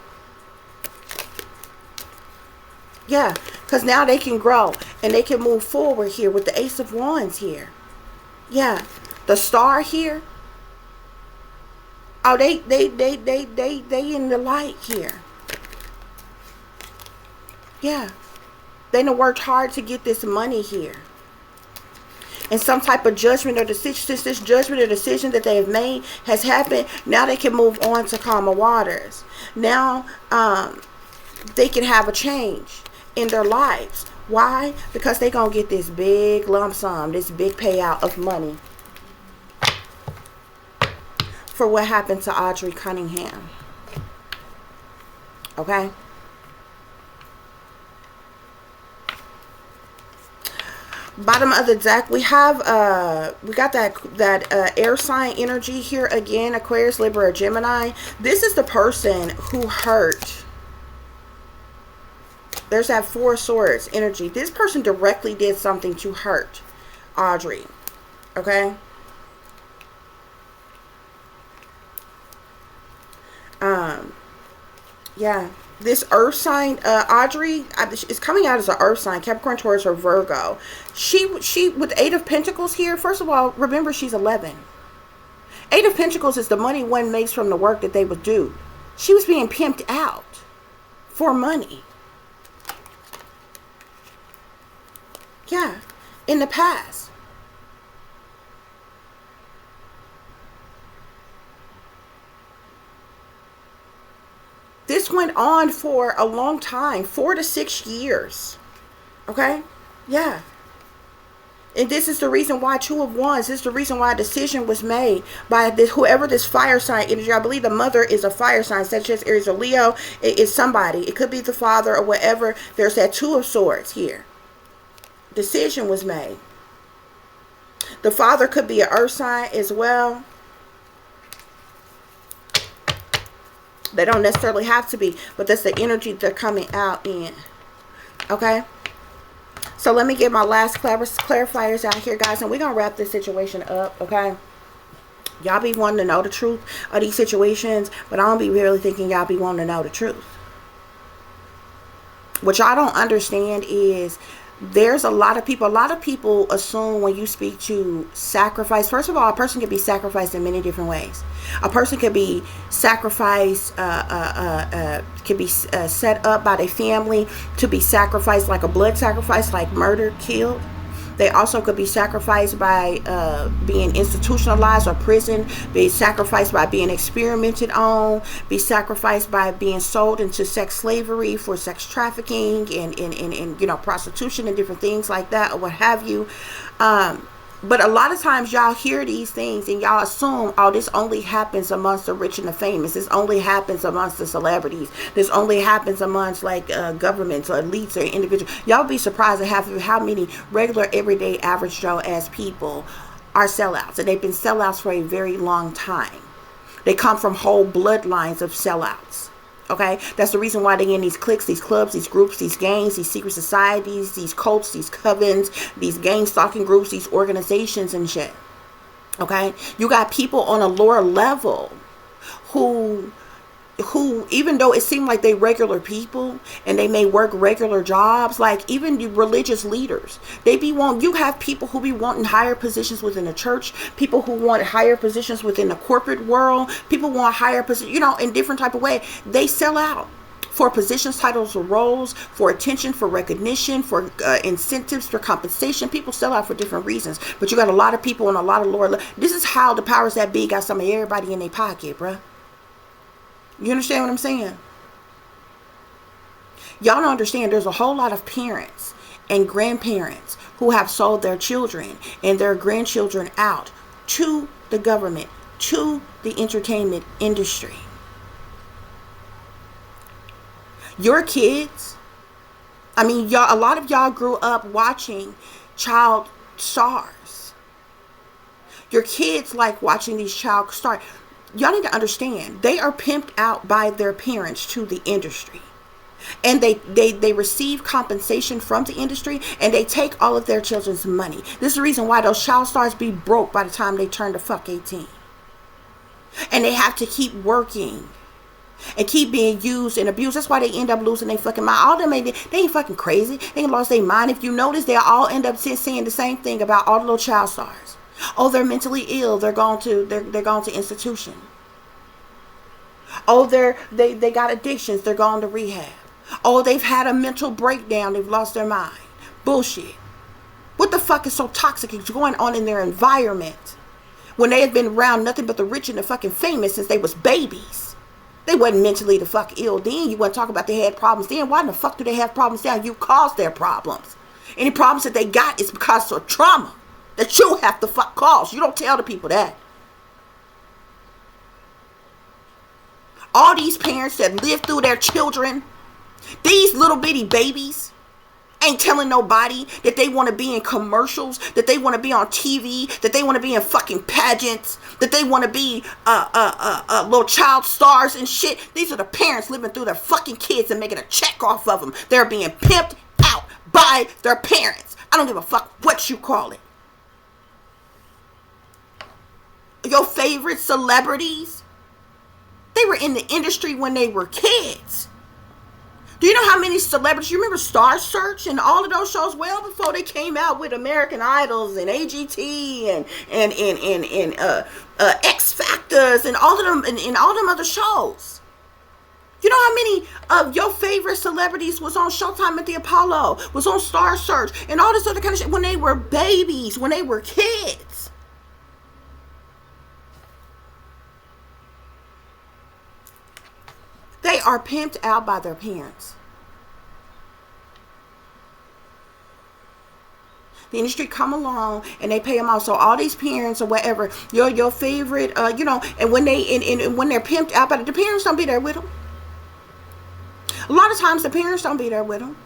Yeah, because now they can grow and they can move forward here with the Ace of Wands here. Yeah, the Star here. Oh, they in the light here. Yeah. They done worked hard to get this money here. And some type of judgment or decision, since this judgment or decision that they have made has happened, now they can move on to calmer waters. Now, they can have a change in their lives. Why? Because they gonna get this big lump sum, this big payout of money for what happened to Audrey Cunningham. Okay? Bottom of the deck, we have we got that air sign energy here again, Aquarius, Libra, or Gemini. This is the person who hurt. There's that 4 of Swords energy. This person directly did something to hurt Audrey. Okay? Yeah, this earth sign, Audrey, is coming out as an earth sign, Capricorn, Taurus, or Virgo. She with 8 of Pentacles here, first of all, remember she's 11. 8 of Pentacles is the money one makes from the work that they would do. She was being pimped out for money. Yeah, in the past. This went on for a long time, 4 to 6 years. Okay? Yeah. And this is the reason why Two of Wands, this is the reason why a decision was made by this, whoever this fire sign energy. I believe the mother is a fire sign, such as Aries or Leo. It is somebody. It could be the father or whatever. There's that Two of Swords here. Decision was made. The father could be an earth sign as well. They don't necessarily have to be, but that's the energy they're coming out in. Okay? So let me get my last clarifiers out here, guys, and we're going to wrap this situation up, okay? Y'all be wanting to know the truth of these situations, but I don't be really thinking y'all be wanting to know the truth. What y'all don't understand is there's a lot of people assume when you speak to sacrifice. First of all, a person can be sacrificed in many different ways. A person can be sacrificed, can be set up by their family to be sacrificed, like a blood sacrifice, like murdered, killed. They also could be sacrificed by being institutionalized or prison, be sacrificed by being experimented on, be sacrificed by being sold into sex slavery for sex trafficking and you know, prostitution and different things like that, or what have you. But a lot of times y'all hear these things and y'all assume, oh, this only happens amongst the rich and the famous. This only happens amongst the celebrities. This only happens amongst like governments or elites or individuals. Y'all be surprised at how many regular, everyday, average Joe ass people are sellouts. And they've been sellouts for a very long time. They come from whole bloodlines of sellouts. Okay, that's the reason why they're in these cliques, these clubs, these groups, these gangs, these secret societies, these cults, these covens, these gang stalking groups, these organizations and shit. Okay, you got people on a lower level who even though it seemed like they regular people and they may work regular jobs, like even the religious leaders, you have people who be wanting higher positions within the church, people who want higher positions within the corporate world, people want higher positions, you know, in different type of way. They sell out for positions, titles, or roles, for attention, for recognition, for incentives, for compensation. People sell out for different reasons, but you got a lot of people on a lot of lower. This is how the powers that be got some of everybody in their pocket, bruh. You understand what I'm saying? Y'all don't understand. There's a whole lot of parents and grandparents who have sold their children and their grandchildren out to the government, to the entertainment industry. Your kids, I mean, y'all, a lot of y'all grew up watching child stars. Your kids like watching these child stars. Y'all need to understand, they are pimped out by their parents to the industry. And they receive compensation from the industry, and they take all of their children's money. This is the reason why those child stars be broke by the time they turn to fuck 18. And they have to keep working and keep being used and abused. That's why they end up losing their fucking mind. All them they ain't fucking crazy. They ain't lost their mind. If you notice, they all end up saying the same thing about all the little child stars. Oh, they're mentally ill. They're gone to institution. Oh, they got addictions. They're gone to rehab. Oh, they've had a mental breakdown. They've lost their mind. Bullshit. What the fuck is so toxic is going on in their environment when they have been around nothing but the rich and the fucking famous since they was babies? They wasn't mentally the fuck ill then. You want to talk about they had problems then. Why in the fuck do they have problems now? You caused their problems. Any problems that they got is because of trauma that you have to fuck cause. You don't tell the people that. All these parents that live through their children, these little bitty babies, ain't telling nobody that they want to be in commercials, that they want to be on TV, that they want to be in fucking pageants, that they want to be little child stars and shit. These are the parents living through their fucking kids and making a check off of them. They're being pimped out by their parents. I don't give a fuck what you call it. Your favorite celebrities, they were in the industry when they were kids. Do you know how many celebrities? You remember Star Search and all of those shows well before they came out with American Idols and AGT and X Factors and all of them and all them other shows. You know how many of your favorite celebrities was on Showtime at the Apollo, was on Star Search and all this other kind of shit when they were babies, when they were kids? They are pimped out by their parents. The industry come along and they pay them off. So all these parents or whatever, your favorite, and when and when they're pimped out, but the parents don't be there with them. A lot of times the parents don't be there with them.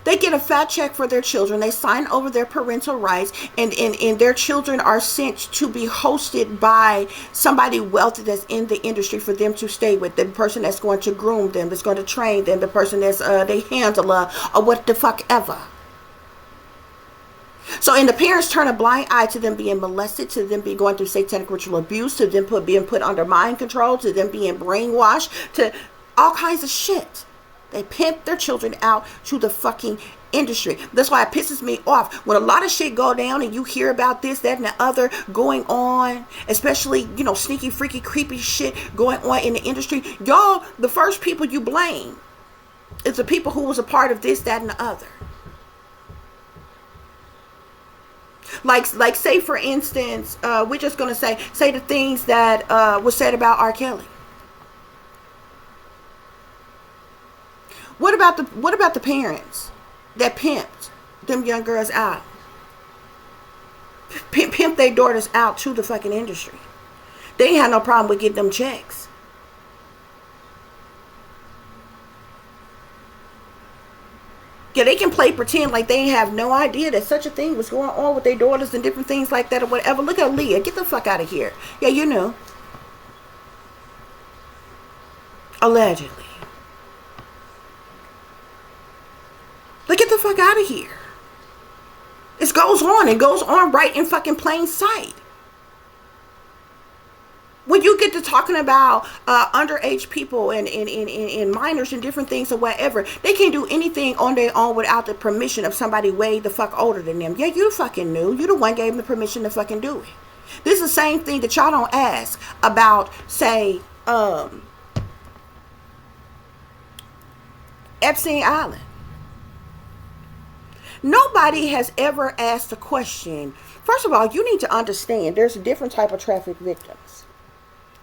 They get a fat check for their children. They sign over their parental rights, and their children are sent to be hosted by somebody wealthy that's in the industry for them to stay with. The person that's going to groom them, that's going to train them, the person that's they handler or what the fuck ever. So, and the parents turn a blind eye to them being molested, to them being going through satanic ritual abuse, to them being put under mind control, to them being brainwashed, to all kinds of shit. They pimp their children out to the fucking industry. That's why it pisses me off when a lot of shit go down and you hear about this, that, and the other going on, especially, sneaky, freaky, creepy shit going on in the industry. Y'all, the first people you blame is the people who was a part of this, that, and the other. Like say for instance, we're just gonna say the things that was said about R. Kelly. What about the parents that pimped them young girls out? Pimp their daughters out to the fucking industry. They ain't had no problem with getting them checks. Yeah, they can pretend like they have no idea that such a thing was going on with their daughters and different things like that or whatever. Look at Leah. Get the fuck out of here. Yeah, you know. Allegedly. Like, get the fuck out of here. It goes on. It goes on right in fucking plain sight. When you get to talking about underage people and minors and different things or whatever, they can't do anything on their own without the permission of somebody way the fuck older than them. Yeah, you fucking knew. You the one gave them the permission to fucking do it. This is the same thing that y'all don't ask about, say, Epstein Island. Nobody has ever asked the question. First of all, you need to understand there's a different type of traffic victims.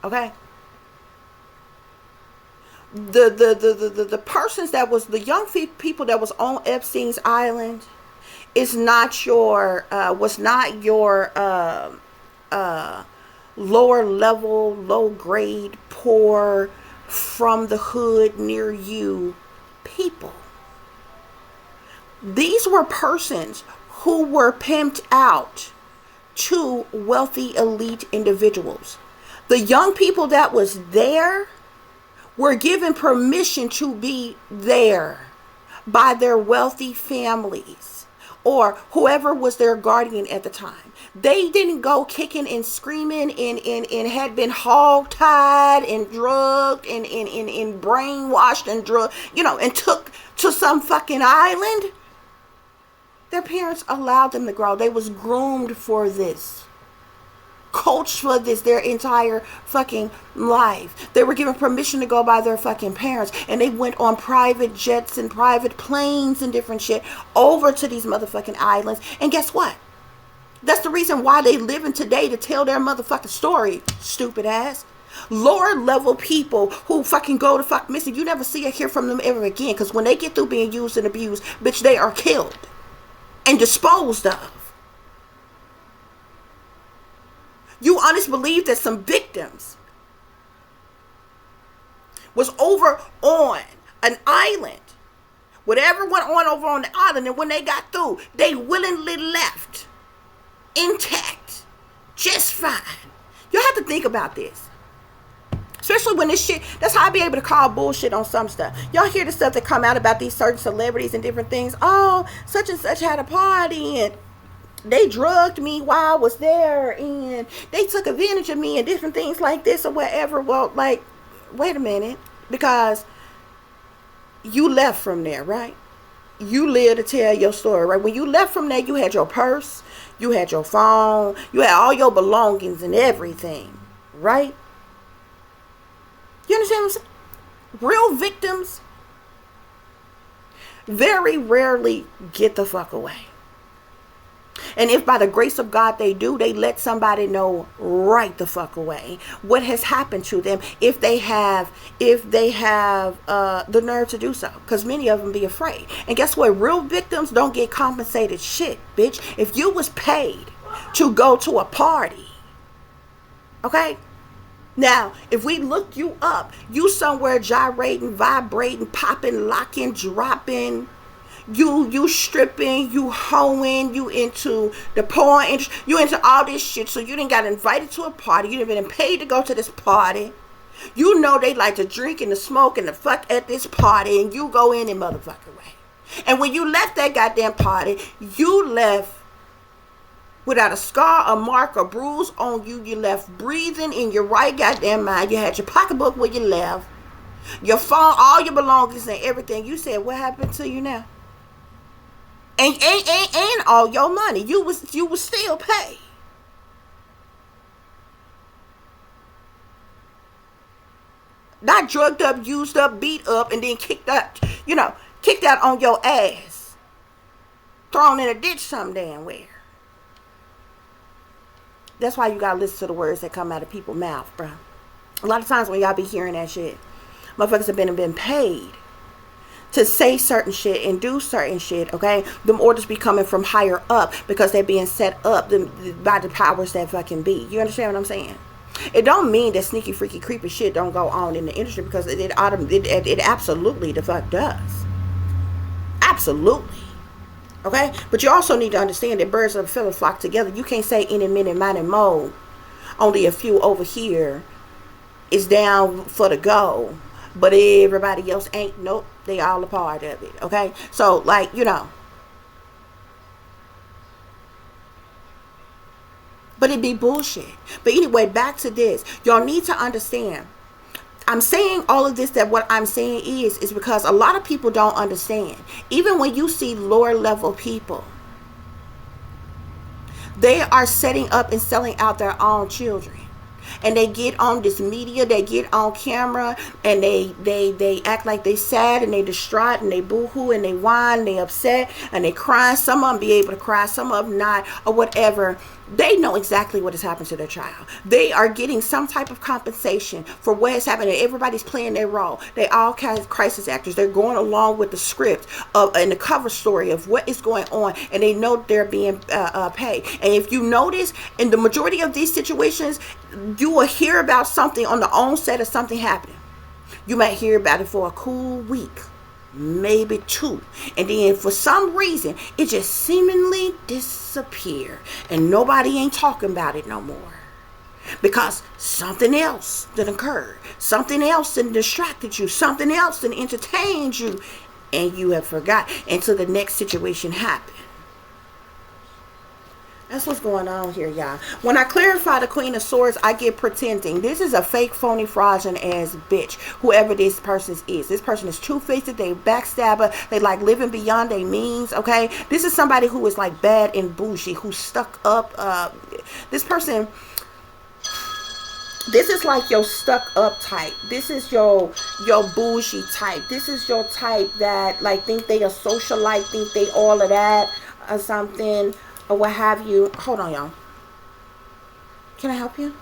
Okay? The persons that was the young people that was on Epstein's Island is not your was not your lower level, low grade, poor, from the hood near you people. These were persons who were pimped out to wealthy elite individuals. The young people that was there were given permission to be there by their wealthy families or whoever was their guardian at the time. They didn't go kicking and screaming and had been hog-tied and drugged and brainwashed and drugged, and took to some fucking island. Their parents allowed them to grow. They was groomed for this. Coached for this their entire fucking life. They were given permission to go by their fucking parents. And they went on private jets and private planes and different shit over to these motherfucking islands. And guess what? That's the reason why they living today, to tell their motherfucking story, stupid ass. Lower level people who fucking go to fuck missing, you never see or hear from them ever again. Because when they get through being used and abused, bitch, they are killed and disposed of. You honestly believe that some victims was over on an island, whatever went on over on the island, and when they got through, they willingly left intact, just fine. You have to think about this. Especially when this shit, that's how I be able to call bullshit on some stuff. Y'all hear the stuff that come out about these certain celebrities and different things. Oh, such and such had a party and they drugged me while I was there and they took advantage of me and different things like this or whatever. Well, like, wait a minute. Because you left from there, right? You live to tell your story, right? When you left from there, you had your purse, you had your phone, you had all your belongings and everything, right? You understand what I'm saying? Real victims very rarely get the fuck away. And if by the grace of God they do, they let somebody know right the fuck away what has happened to them, if they have the nerve to do so, because many of them be afraid. And guess what? Real victims don't get compensated shit, bitch. If you was paid to go to a party, okay, now if we look you up, you somewhere gyrating, vibrating, popping, locking, dropping, you stripping, you hoeing, you into the porn industry, you into all this shit. So you didn't got invited to a party, you didn't been paid to go to this party. You know they like to drink and to smoke and to fuck at this party, and you go in and motherfucking way. And when you left that goddamn party, you left without a scar, a mark, or bruise on you. You left breathing in your right goddamn mind. You had your pocketbook where you left, your phone, all your belongings and everything. You said, what happened to you now? And all your money. You was still paid. Not drugged up, used up, beat up, and then kicked out on your ass. Thrown in a ditch some damn where. That's why you gotta listen to the words that come out of people's mouth, bro. A lot of times when y'all be hearing that shit, motherfuckers have been paid to say certain shit and do certain shit, okay? Them orders be coming from higher up because they're being set up by the powers that fucking be. You understand what I'm saying? It don't mean that sneaky, freaky, creepy shit don't go on in the industry, because it absolutely the fuck does. Absolutely. Okay? But you also need to understand that birds of a feather flock together. You can't say any minute, minute, mo. Only a few over here is down for the go, but everybody else ain't. Nope, they all a part of it. Okay, so like, but it be bullshit. But anyway, back to this. Y'all need to understand, I'm saying all of this, that what I'm saying is because a lot of people don't understand. Even when you see lower level people, they are setting up and selling out their own children. And they get on this media, they get on camera, and they act like they sad and they distraught and they boo-hoo and they whine and they upset and they cry. Some of them be able to cry, some of them not, or whatever. They know exactly what has happened to their child. They are getting some type of compensation for what has happened. Everybody's playing their role. They all kind of crisis actors. They're going along with the script and the cover story of what is going on, and they know they're being paid. And if you notice, in the majority of these situations, you will hear about something on the onset of something happening. You might hear about it for a cool week, maybe 2, and then for some reason it just seemingly disappear, and nobody ain't talking about it no more, because something else that occurred, something else that distracted you, something else that entertained you, and you have forgot until the next situation happened. That's what's going on here, y'all. When I clarify the Queen of Swords, I get pretending. This is a fake, phony, fraudulent ass bitch, whoever this person is. This person is two-faced, they backstabber, they like living beyond their means, okay? This is somebody who is like bad and bougie, who's stuck up. This person, this is like your stuck up type. This is your bougie type. This is your type that like think they a socialite, think they all of that or something, or what have you. Hold on, y'all. Can I help you?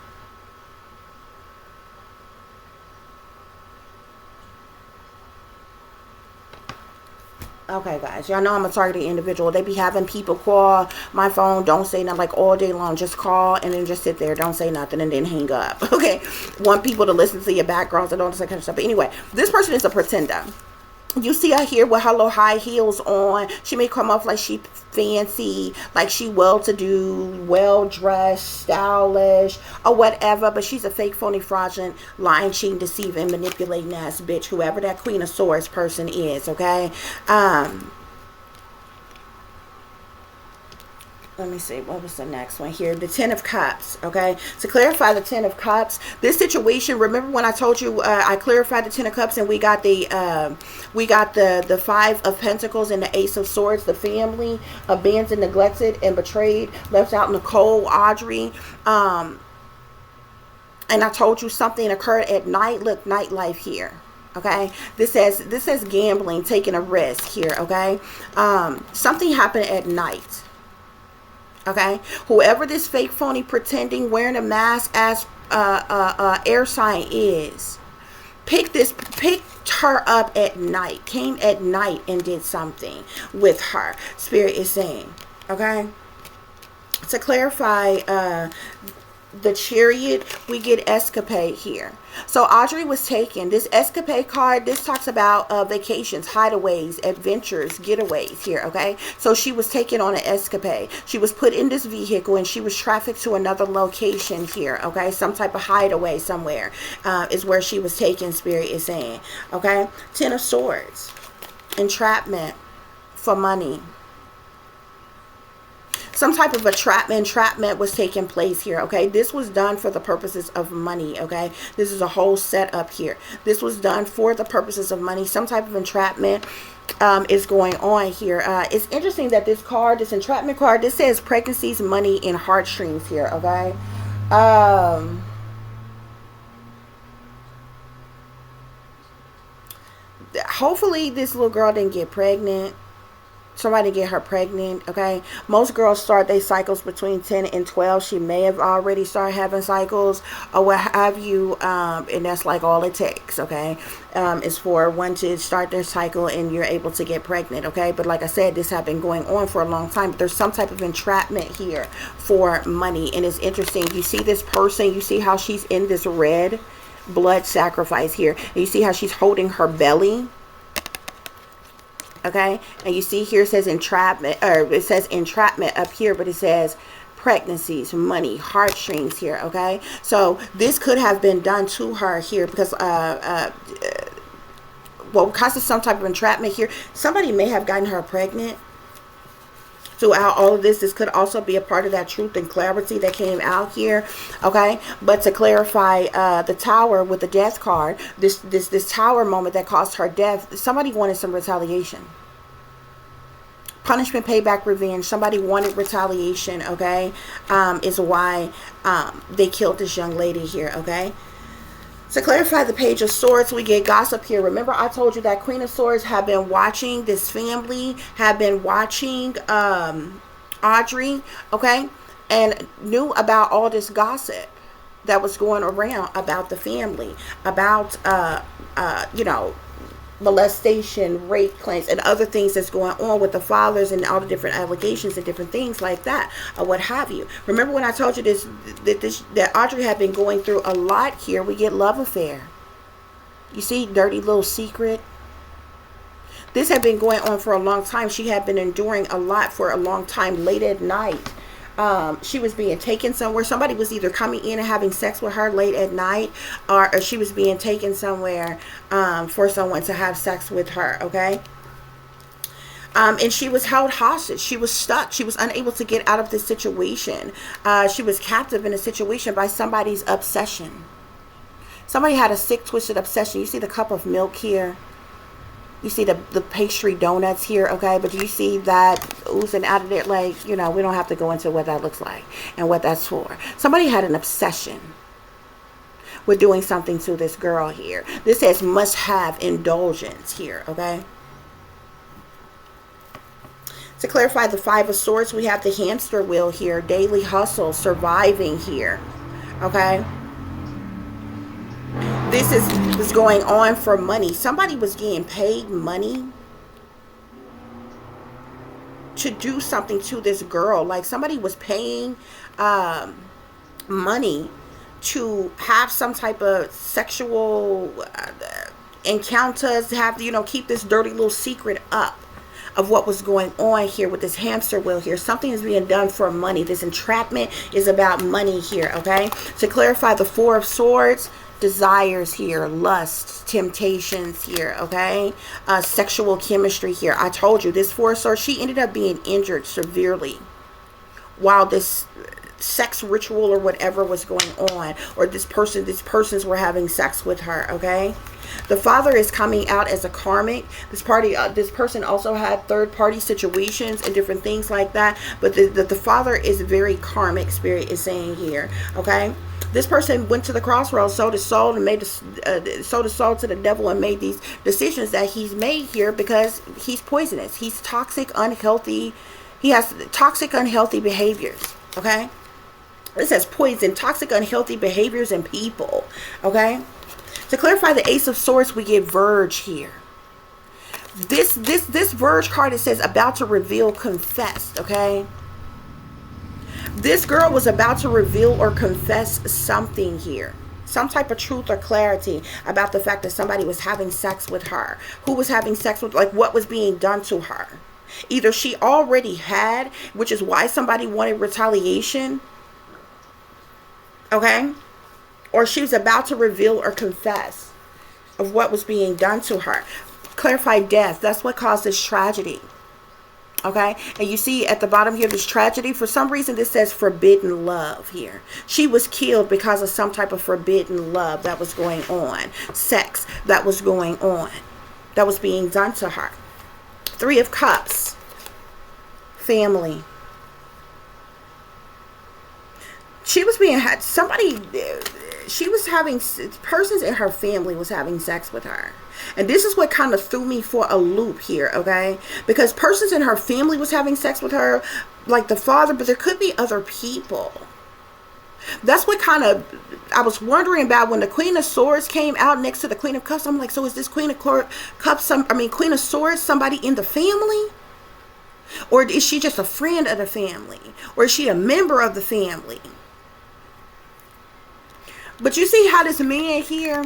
Okay, guys, y'all know I'm a targeted individual. They be having people call my phone, don't say nothing, like all day long. Just call and then just sit there, don't say nothing, and then hang up. Okay, want people to listen to your backgrounds and all this kind of stuff. But anyway, this person is a pretender. You see her here with her little high heels on. She may come off like she fancy, like she well-to-do, well-dressed, stylish, or whatever. But she's a fake, phony, fraudulent, lying, cheating, deceiving, manipulating ass bitch, whoever that Queen of Swords person is, okay? Let me see, what was the next one here? The Ten of Cups, okay? To clarify the Ten of Cups, this situation, remember when I told you I clarified the Ten of Cups and we got the Five of Pentacles and the Ace of Swords, the family, abandoned, neglected, and betrayed, left out in the cold, Audrey. And I told you something occurred at night. Look, nightlife here. Okay, this says gambling, taking a risk here. Okay, something happened at night. Okay, whoever this fake, phony, pretending, wearing a mask as air sign is, picked her up at night, came at night and did something with her. Spirit is saying, okay. To clarify, the Chariot, we get escapade here. So Audrey was taken. This escapade card, this talks about vacations, hideaways, adventures, getaways here, okay? So she was taken on an escapade. She was put in this vehicle and she was trafficked to another location here, okay? Some type of hideaway somewhere is where she was taken, Spirit is saying, okay? Ten of Swords, entrapment for money. Some type of entrapment was taking place here, okay? This was done for the purposes of money, okay? This is a whole setup here. This was done for the purposes of money. Some type of entrapment is going on here. It's interesting that this card, this entrapment card, this says pregnancies, money, and heartstrings here, okay? Hopefully this little girl didn't get pregnant. Somebody get her pregnant, okay? Most girls start their cycles between 10 and 12. She may have already started having cycles or what have you, and that's like all it takes, okay? Is for one to start their cycle and you're able to get pregnant, okay? But like I said, this has been going on for a long time. But there's some type of entrapment here for money, and it's interesting. You see this person, you see how she's in this red blood sacrifice here, and you see how she's holding her belly. Okay, and you see here it says entrapment, or it says entrapment up here, but it says pregnancies, money, heartstrings here, okay? So this could have been done to her here because, well, because of some type of entrapment here, somebody may have gotten her pregnant. Throughout all of this could also be a part of that truth and clarity that came out here, okay? But to clarify, the Tower with the death card, this Tower moment that caused her death, somebody wanted some retaliation. Punishment, payback, revenge. Somebody wanted retaliation, okay? Is why they killed this young lady here, okay? To clarify the Page of Swords, we get gossip here. Remember, I told you that Queen of Swords have been watching this family, have been watching Audrey, okay, and knew about all this gossip that was going around about the family, about, you know, molestation, rape claims, and other things that's going on with the fathers and all the different allegations and different things like that, or what have you. Remember when I told you that Audrey had been going through a lot here? We get love affair. You see, dirty little secret. This had been going on for a long time. She had been enduring a lot for a long time. Late at night, she was being taken somewhere. Somebody was either coming in and having sex with her late at night, or she was being taken somewhere for someone to have sex with her, okay? And she was held hostage. She was stuck. She was unable to get out of this situation. She was captive in a situation by somebody's obsession. Somebody had a sick, twisted obsession. You see the cup of milk here? You see the pastry donuts here, okay? But you see that oozing out of there, like, you know, we don't have to go into what that looks like and what that's for. Somebody had an obsession with doing something to this girl here. This says must have indulgence here, okay? To clarify the Five of Swords, we have the hamster wheel here. Daily hustle, surviving here, okay? This was going on for money. Somebody was getting paid money to do something to this girl. Like somebody was paying money to have some type of sexual encounters, have, you know, keep this dirty little secret up of what was going on here with this hamster wheel here. Something is being done for money. This entrapment is about money here, okay? To clarify the Four of Swords, desires here, lust, temptations here, okay? Sexual chemistry here. I told you this Four of Swords, she ended up being injured severely while this sex ritual or whatever was going on, or these persons were having sex with her, okay? The Father is coming out as a karmic. This person also had third-party situations and different things like that, but the Father is very karmic, Spirit is saying here, okay? This person went to the crossroads, sold his soul, and sold his soul to the devil, and made these decisions that he's made here because he's poisonous. He's toxic, unhealthy, He has toxic, unhealthy behaviors, okay? It says poison, toxic, unhealthy behaviors in people, okay? To clarify the Ace of Swords, we get Verge here. This Verge card, it says about to reveal, confessed, okay? This girl was about to reveal or confess something here. Some type of truth or clarity about the fact that somebody was having sex with her. Who was having sex with, like what was being done to her. Either she already had, which is why somebody wanted retaliation, okay? Or she was about to reveal or confess of what was being done to her. Clarify death. That's what caused this tragedy. Okay, and you see at the bottom here, this tragedy, for some reason this says forbidden love here. She was killed because of some type of forbidden love that was going on. Sex that was going on. That was being done to her. Three of Cups. Family. She was being had, somebody, she was having, persons in her family was having sex with her. And this is what kind of threw me for a loop here, okay? Because persons in her family was having sex with her, like the father, but there could be other people. That's what kind of, I was wondering about when the Queen of Swords came out next to the Queen of Cups. I'm like, so is this Queen of Cups, Queen of Swords, somebody in the family? Or is she just a friend of the family? Or is she a member of the family? But you see how this man here,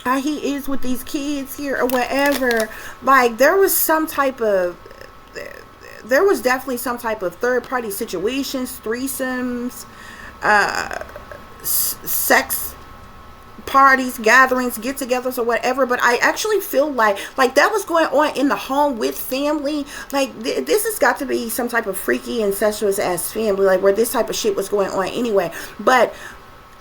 how he is with these kids here or whatever, like there was definitely some type of third party situations, threesomes, sex parties, gatherings, get-togethers or whatever. But I actually feel like that was going on in the home with family. Like this has got to be some type of freaky incestuous ass family, like where this type of shit was going on anyway. But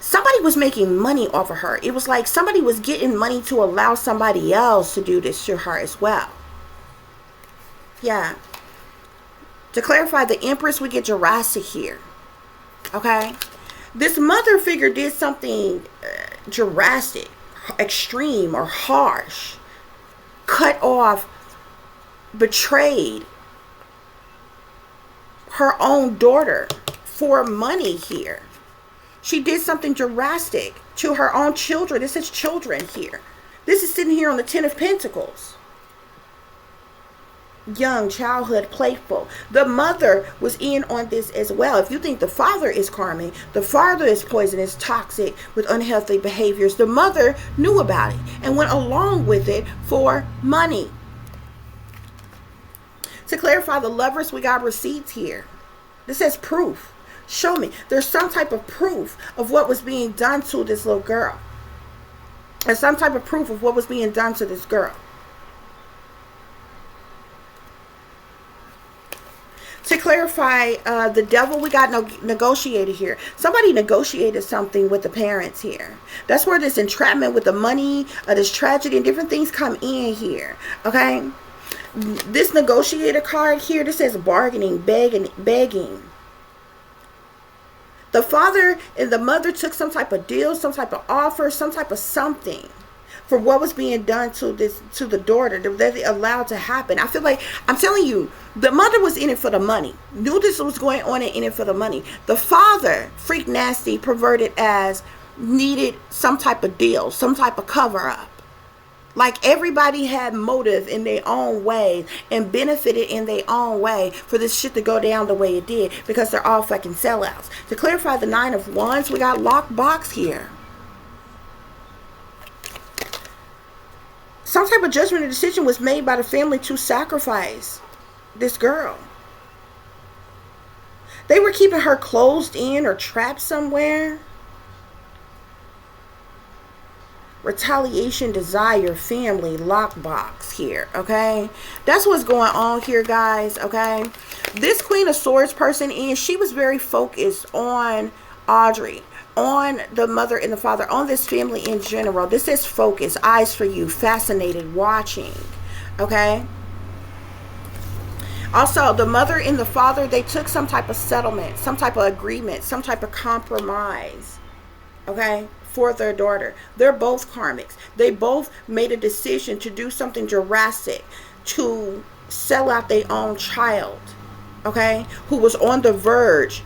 somebody was making money off of her. It was like somebody was getting money to allow somebody else to do this to her as well. Yeah. To clarify, the Empress, we get Jurassic here. Okay. This mother figure did something drastic, extreme, or harsh. Cut off, betrayed her own daughter for money here. She did something drastic to her own children. This is children here. This is sitting here on the Ten of Pentacles. Young, childhood, playful. The mother was in on this as well. If you think the father is karmic, the father is poisonous, toxic, with unhealthy behaviors, the mother knew about it and went along with it for money. To clarify the Lovers, we got receipts here. This says proof. Show me. There's some type of proof of what was being done to this little girl. There's some type of proof of what was being done to this girl. To clarify, the Devil, we got negotiated here. Somebody negotiated something with the parents here. That's where this entrapment with the money, this tragedy, and different things come in here. Okay? This negotiator card here, this says bargaining, begging. The father and the mother took some type of deal, some type of offer, some type of something for what was being done to the daughter that they allowed to happen. I feel like, I'm telling you, the mother was in it for the money. Knew this was going on and in it for the money. The father, freak nasty, perverted as, needed some type of deal, some type of cover up. Like everybody had motive in their own way and benefited in their own way for this shit to go down the way it did, because they're all fucking sellouts. To clarify the Nine of Wands, we got locked box here. Some type of judgment or decision was made by the family to sacrifice this girl. They were keeping her closed in or trapped somewhere. Retaliation, desire, family, lockbox here, okay? That's what's going on here, guys, okay? This Queen of Swords person, she was very focused on Audrey, on the mother and the father, on this family in general. This is focus, eyes for you, fascinated, watching, okay? Also, the mother and the father, they took some type of settlement, some type of agreement, some type of compromise, okay, for their daughter. They're both karmics. They both made a decision to do something drastic to sell out their own child, okay, who was on the verge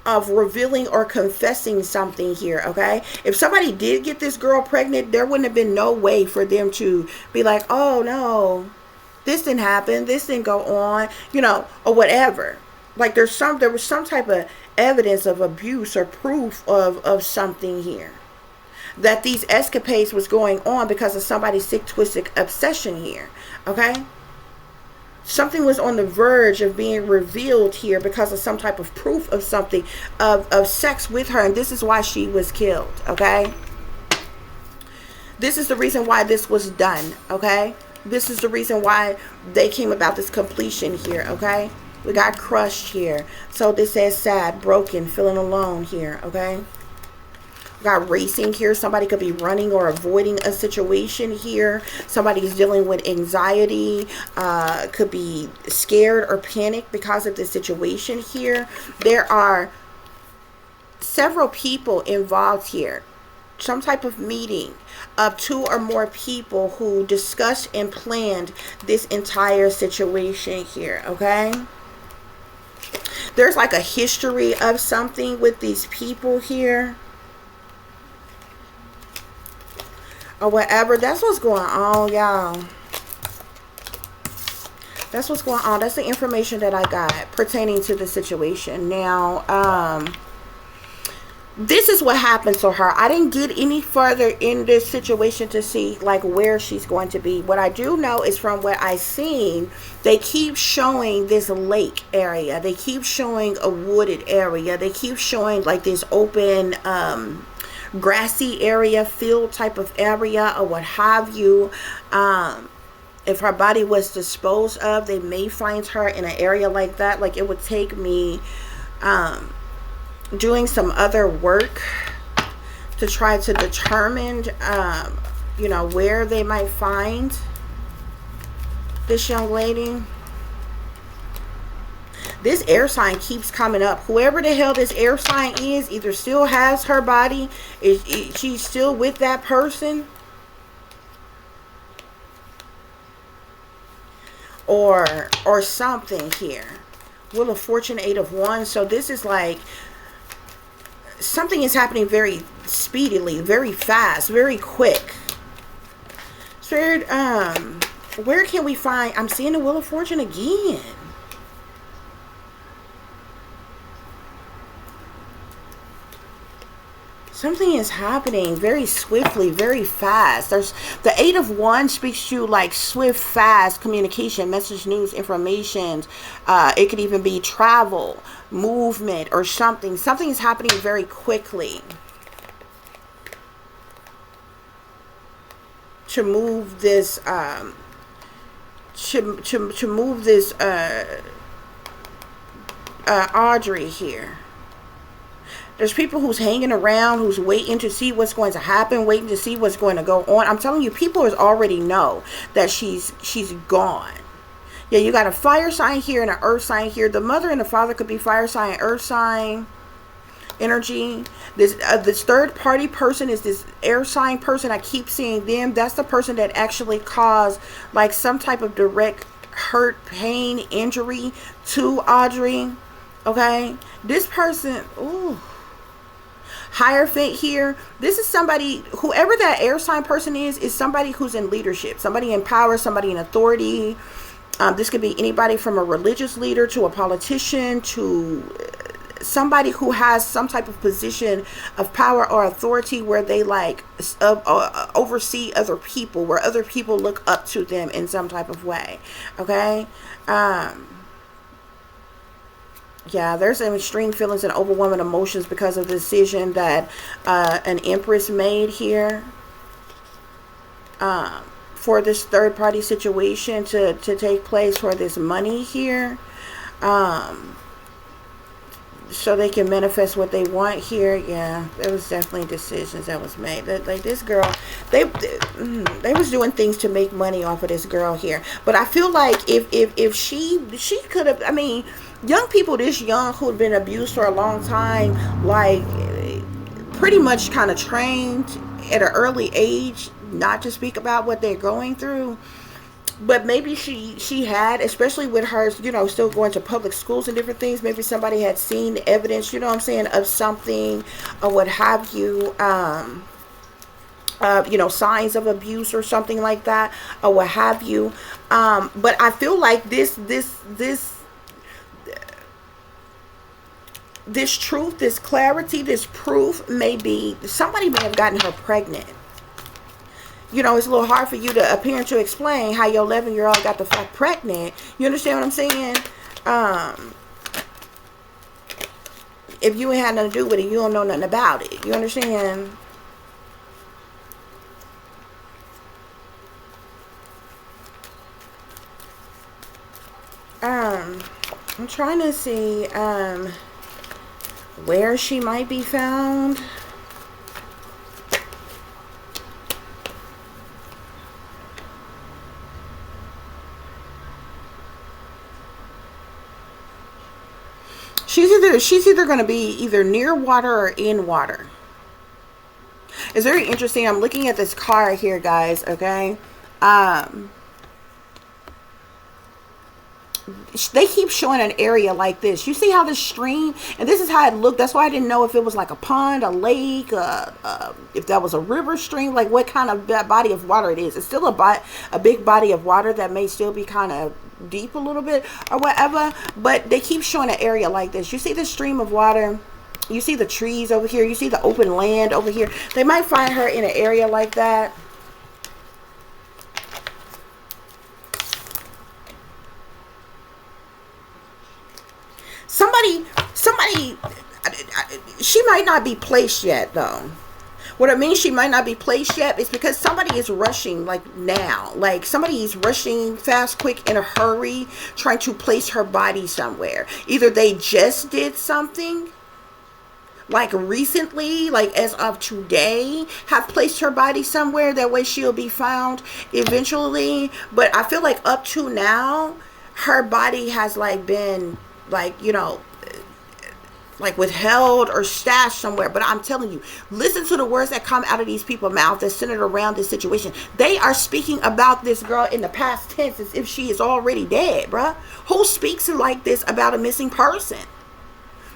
of revealing or confessing something here, okay? If somebody did get this girl pregnant, there wouldn't have been no way for them to be like, oh no, this didn't happen, this didn't go on, you know, or whatever. Like there was some type of evidence of abuse or proof of something here, that these escapades was going on because of somebody's sick, twisted obsession here, okay? Something was on the verge of being revealed here because of some type of proof of something, of sex with her, and this is why she was killed, okay? This is the reason why this was done, okay? This is the reason why they came about this completion here, okay? We got crushed here. So this says sad, broken, feeling alone here, okay? Got racing here. Somebody could be running or avoiding a situation here. Somebody's dealing with anxiety, could be scared or panicked because of the situation here. There are several people involved here. Some type of meeting of 2 or more people who discussed and planned this entire situation here, okay? There's like a history of something with these people here, or whatever. That's what's going on, y'all. That's what's going on. That's the information that I got pertaining to the situation. Now, this is what happened to her. I didn't get any further in this situation to see like where she's going to be. What I do know is from what I've seen, they keep showing this lake area. They keep showing a wooded area. They keep showing like this open, grassy area, field type of area, or what have you. If her body was disposed of, they may find her in an area like that. Like it would take me doing some other work to try to determine you know, where they might find this young lady. This air sign keeps coming up. Whoever the hell this air sign is either still has her body, she's still with that person, or something here. Wheel of Fortune, 8 of Wands. So this is like something is happening very speedily, very fast, very quick. Spirit, where can we find, I'm seeing the Wheel of Fortune again. Something is happening very swiftly, very fast. There's the 8 of Wands speaks to like swift, fast communication, message, news, information. It could even be travel, movement, or something. Something is happening very quickly to move this. To move this. Audrey here. There's people who's hanging around, who's waiting to see what's going to happen, waiting to see what's going to go on. I'm telling you, people already know that she's gone. Yeah, you got a fire sign here and an earth sign here. The mother and the father could be fire sign, earth sign energy. This third party person is this air sign person. I keep seeing them. That's the person that actually caused like some type of direct hurt, pain, injury to Audrey. Okay, this person, ooh. Hierophant here. This is somebody, whoever that air sign person is somebody who's in leadership, somebody in power, somebody in authority. This could be anybody from a religious leader to a politician to somebody who has some type of position of power or authority where they like oversee other people, where other people look up to them in some type of way. Okay. Yeah, there's some extreme feelings and overwhelming emotions because of the decision that an Empress made here for this third party situation to take place, for this money here, so they can manifest what they want here. Yeah, there was definitely decisions that was made. Like this girl, they was doing things to make money off of this girl here. But I feel like if she could have, I mean, young people this young who'd been abused for a long time, like pretty much kind of trained at an early age not to speak about what they're going through. but maybe she had, especially with her, still going to public schools and different things, maybe somebody had seen evidence, what I'm saying, of something or what have you, signs of abuse or something like that, or what have you. But I feel like this truth, this clarity, this proof, maybe somebody may have gotten her pregnant. It's a little hard for you to appear to explain how your 11-year-old got the fuck pregnant. You understand what I'm saying? If you ain't had nothing to do with it, you don't know nothing about it. You understand? I'm trying to see where she might be found. She's either going to be either near water or in water. It's very interesting. I'm looking at this card here, guys. Okay. They keep showing an area like this. You see how this stream, and this is how it looked. That's why I didn't know if it was like a pond, a lake, if that was a river stream, like what kind of body of water it is. It's still a big body of water that may still be kind of deep a little bit or whatever, but they keep showing an area like this. You see the stream of water, you see the trees over here, you see the open land over here. They might find her in an area like that. Somebody, she might not be placed yet though. What I mean, she might not be placed yet, is because somebody is rushing, like now. Like somebody is rushing fast, quick, in a hurry, trying to place her body somewhere. Either they just did something, like recently, like as of today, have placed her body somewhere. That way she'll be found eventually. But I feel like up to now, her body has like been like, like withheld or stashed somewhere. But I'm telling you, listen to the words that come out of these people's mouths that's centered around this situation. They are speaking about this girl in the past tense as if she is already dead, bruh. Who speaks like this about a missing person?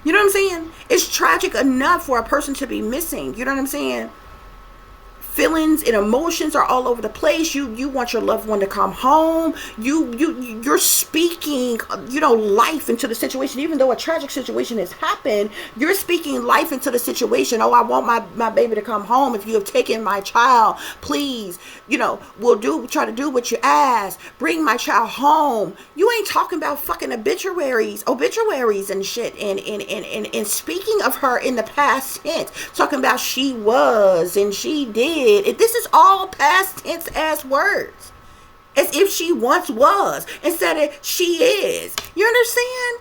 You know what I'm saying? It's tragic enough for a person to be missing. You know what I'm saying? Feelings and emotions are all over the place. You want your loved one to come home. You're speaking, life into the situation. Even though a tragic situation has happened, you're speaking life into the situation. Oh, I want my baby to come home. If you have taken my child, please, we'll try to do what you ask. Bring my child home. You ain't talking about fucking obituaries and shit, and speaking of her in the past tense, talking about she was and she did. This is all past tense ass words, as if she once was instead of she is. You understand?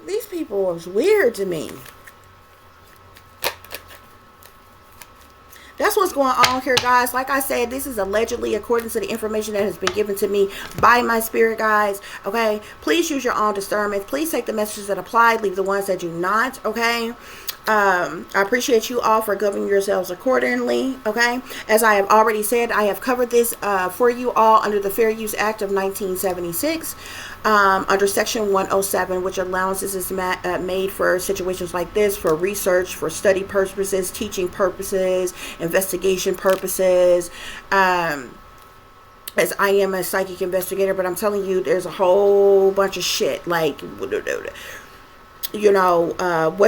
These people are weird to me. That's what's going on here, guys. Like I said, this is allegedly according to the information that has been given to me by my spirit guides. Okay, please use your own discernment. Please take the messages that apply, leave the ones that do not. Okay. I appreciate you all for governing yourselves accordingly. Okay, as I have already said, I have covered this for you all under the Fair Use Act of 1976, under Section 107, which allowances is made for situations like this, for research, for study purposes, teaching purposes, investigation purposes. As I am a psychic investigator, but I'm telling you, there's a whole bunch of shit like what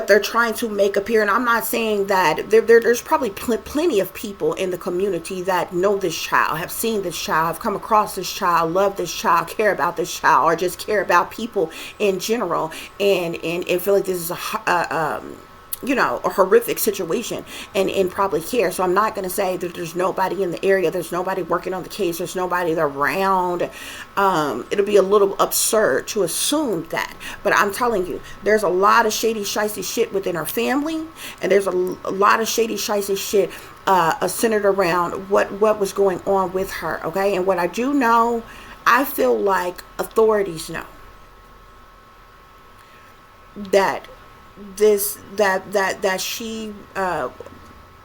they're trying to make appear. And I'm not saying that there's probably plenty of people in the community that know this child, have seen this child, have come across this child, love this child, care about this child, or just care about people in general, and feel like this is a horrific situation and probably care. So I'm not going to say that there's nobody in the area, there's nobody working on the case, there's nobody around. It'll be a little absurd to assume that, but I'm telling you, there's a lot of shady shicey shit within her family, and there's a lot of shady shicey shit centered around what was going on with her. Okay, and what I do know, I feel like authorities know that that she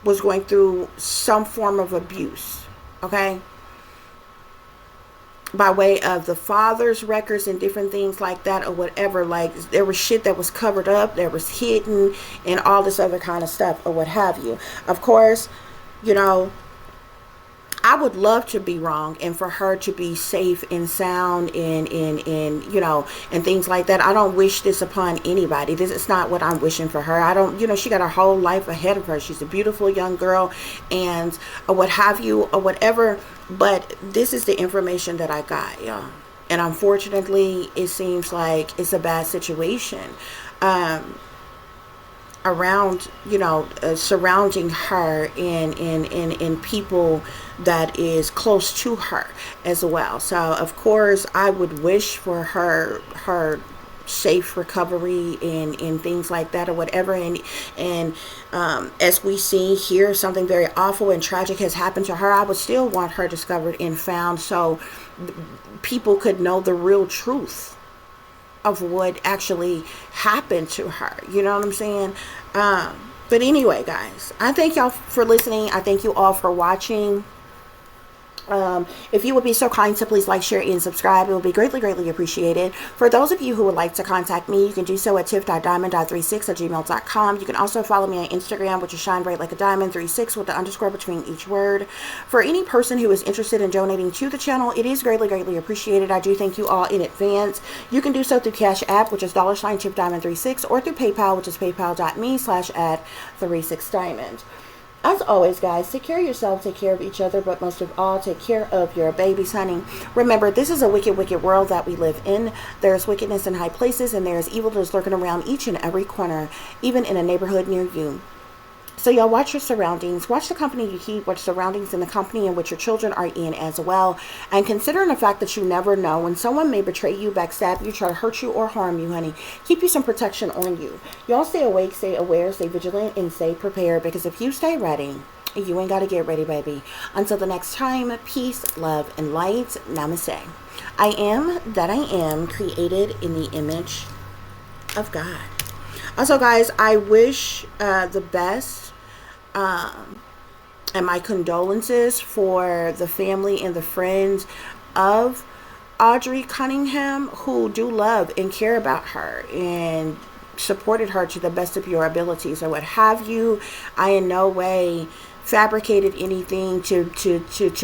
was going through some form of abuse. Okay, by way of the father's records and different things like that or whatever. Like there was shit that was covered up, there was hidden, and all this other kind of stuff or what have you. Of course, you know, I would love to be wrong and for her to be safe and sound and you know, and things like that. I don't wish this upon anybody. This is not what I'm wishing for her. I don't, you know, she got her whole life ahead of her. She's a beautiful young girl and what have you or whatever. But this is the information that I got, y'all. And unfortunately, it seems like it's a bad situation. Around, you know, surrounding her and people that is close to her as well. So of course I would wish for her safe recovery and things like that or whatever. And as we see here, something very awful and tragic has happened to her. I would still want her discovered and found so people could know the real truth of what actually happened to her. You know what I'm saying? But anyway, guys, I thank y'all for listening. I thank you all for watching. If you would be so kind to please like, share, and subscribe, it would be greatly appreciated. For those of you who would like to contact me, you can do so at tiff.diamond.36@gmail.com. You can also follow me on Instagram, which is shine bright like a diamond 36 with the underscore between each word. For any person who is interested in donating to the channel, it is greatly appreciated. I do thank you all in advance. You can do so through Cash App, which is $tiffdiamond36, or through PayPal, which is paypal.me/@36diamond. As always, guys, take care of yourself, take care of each other, but most of all, take care of your babies, honey. Remember, this is a wicked world that we live in. There's wickedness in high places, and there's evil that's lurking around each and every corner, even in a neighborhood near you. So y'all watch your surroundings, watch the company you keep, watch surroundings in the company in which your children are in as well. And considering the fact that you never know when someone may betray you, backstab you, try to hurt you, or harm you, honey, keep you some protection on you. Y'all stay awake, stay aware, stay vigilant, and stay prepared, because if you stay ready, you ain't got to get ready, baby. Until the next time, peace, love, and light. Namaste. I am that I am, created in the image of God. Also, guys, I wish the best and my condolences for the family and the friends of Audrii Cunningham, who do love and care about her and supported her to the best of your abilities or what have you. I in no way fabricated anything to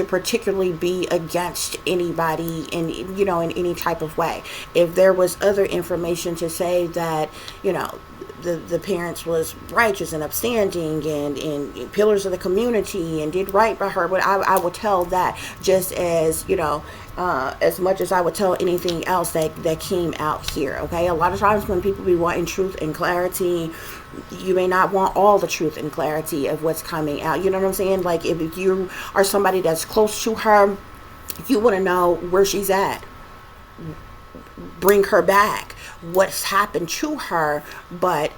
particularly be against anybody in, you know, in any type of way. If there was other information to say that, you know, the parents was righteous and upstanding and pillars of the community and did right by her, but I would tell that just as, you know, as much as I would tell anything else that came out here. Okay, a lot of times when people be wanting truth and clarity, you may not want all the truth and clarity of what's coming out. You know what I'm saying? Like if you are somebody that's close to her, you want to know where she's at, bring her back, what's happened to her. But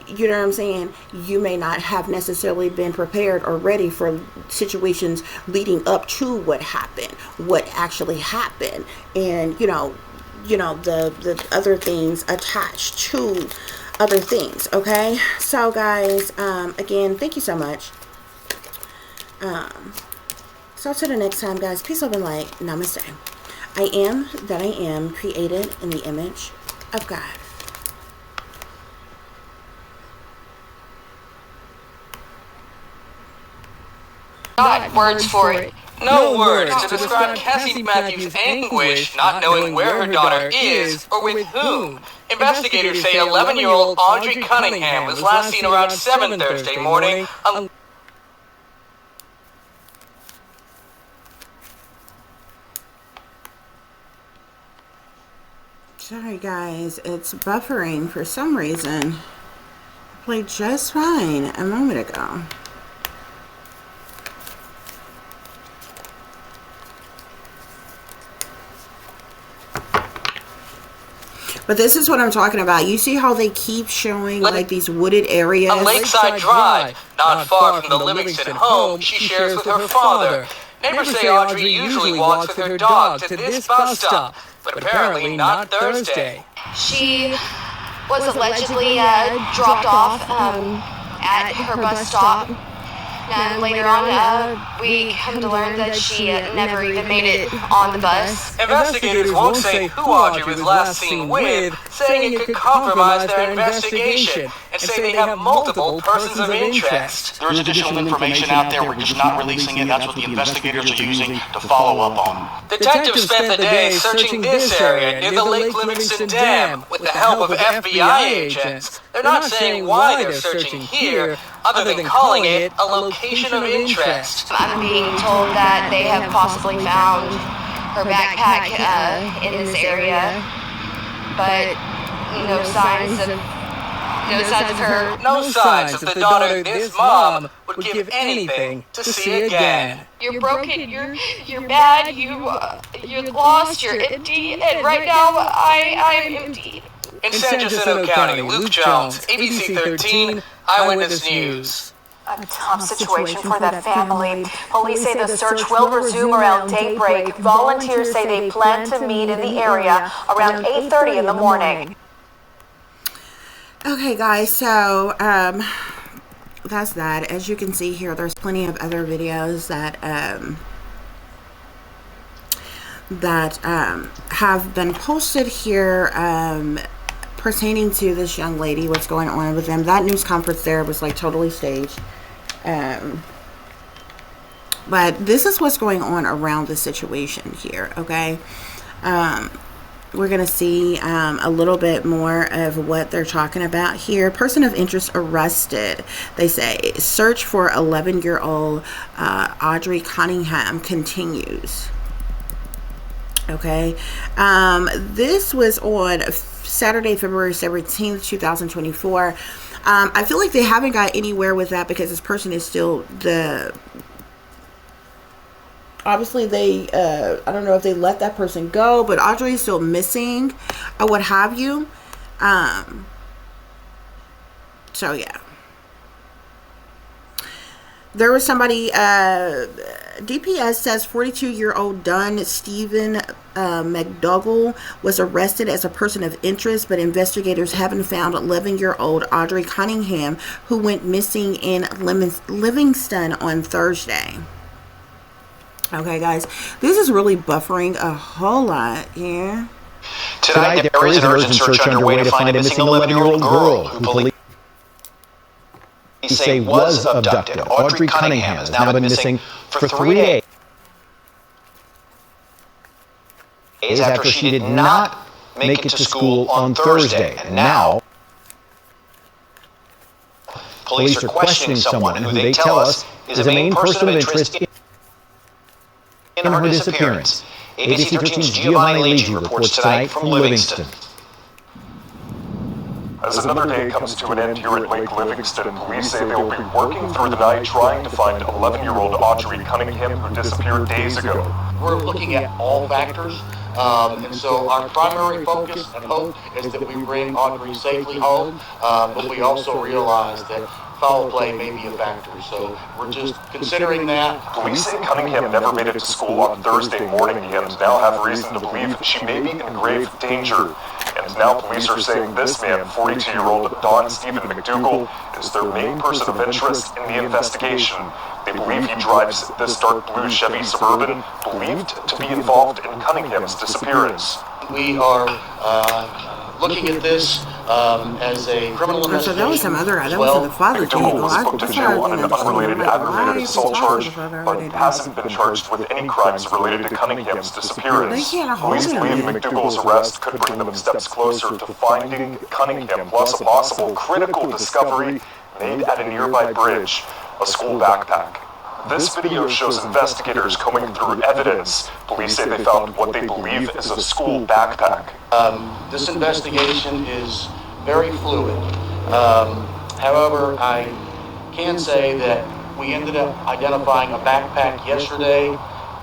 you know what I'm saying, you may not have necessarily been prepared or ready for situations leading up to what happened, what actually happened, and you know the other things attached to other things. Okay, so guys, again, thank you so much. So till the next time, guys, peace, love, and light. Namaste. I am that I am, created in the image of God. Got words for it. No words to describe Cassie Matthews' anguish not knowing where her daughter is or with whom. Investigators say 11-year-old Audrii Cunningham was last seen around 7 Thursday morning. Sorry guys, it's buffering for some reason. It played just fine a moment ago. But this is what I'm talking about. You see how they keep showing like these wooded areas? On Lakeside Drive, not far from the Livingston home she shares with her father. Neighbors say Audrey usually walks with her dog to this bus stop, but apparently not Thursday. She was allegedly dropped off at her bus stop And later on, we come to learn that she never even made it on the bus. Investigators won't say who Audrey was last seen with, saying it could compromise their investigation, and say they have multiple persons of interest. There's additional information out there, we're just not releasing it. That's what the investigators are using to follow up on. Detectives spent the day searching this area near the Lake Livingston Dam with the help of FBI agents. They're not saying why they're searching here, other than calling it a location of interest. I'm being told that they have possibly found her backpack in this area, but no signs of her. No signs of the daughter this mom would give anything to see again. You're broken, you're bad, you're lost, you're empty, and right now I'm empty. In San Jacinto County, Luke Jones, ABC 13, Eyewitness News. A tough situation for that family. Police say the search will resume around daybreak. Volunteers say they plan to meet in the area around 8:30 in the morning. Okay, guys, so that's that. As you can see here, there's plenty of other videos that have been posted here pertaining to this young lady, what's going on with them. That news conference there was like totally staged. But this is what's going on around the situation here, okay? We're going to see a little bit more of what they're talking about here. Person of interest arrested. They say search for 11-year-old Audrii Cunningham continues. Okay. This was on Saturday, February 17th, 2024. I feel like they haven't got anywhere with that because this person is still obviously they I don't know if they let that person go, but Audrey is still missing or what have you. So yeah, there was somebody, DPS says 42-year-old Stephen Mcdougal was arrested as a person of interest, but investigators haven't found 11-year-old Audrii Cunningham, who went missing in Livingston on Thursday. Okay, guys, this is really buffering a whole lot here. Tonight, there is an urgent search underway to find a missing 11-year-old girl who police say was abducted. Audrii Cunningham has now been missing for 3 days after she did not make it to school on Thursday. And now, police are questioning someone who they tell us is a main person of interest in her disappearance. ABC 13's Giovanni Leggi reports tonight from Livingston. As another day comes to an end here at Lake Livingston, police say they will be working through the night trying to find 11-year-old Audrii Cunningham, who disappeared days ago. We're looking at all factors, and so our primary focus and hope is that we bring Audrey safely home, but we also realize that foul play may be a factor, so we're just considering that. Police say Cunningham never made it to school on Thursday morning and now have reason to believe she may be in grave danger. And now police are saying this man, 42-year-old Stephen Mcdougal, is their main person of interest in the investigation. They believe he drives this dark blue Chevy Suburban, believed to be involved in Cunningham's disappearance. We are looking at this as a criminal investigation. So that was some other, that was the father too. Mcdougal was booked in jail on an unrelated aggravated assault charge, but hasn't been charged with any crimes related to Cunningham's disappearance. Police believe Mcdougal's arrest could bring them steps closer to finding Cunningham, plus a possible critical discovery made at a nearby bridge, a school backpack. This video shows investigators combing through evidence. Police say they found what they believe is a school backpack. This investigation is very fluid. However, I can say that we ended up identifying a backpack yesterday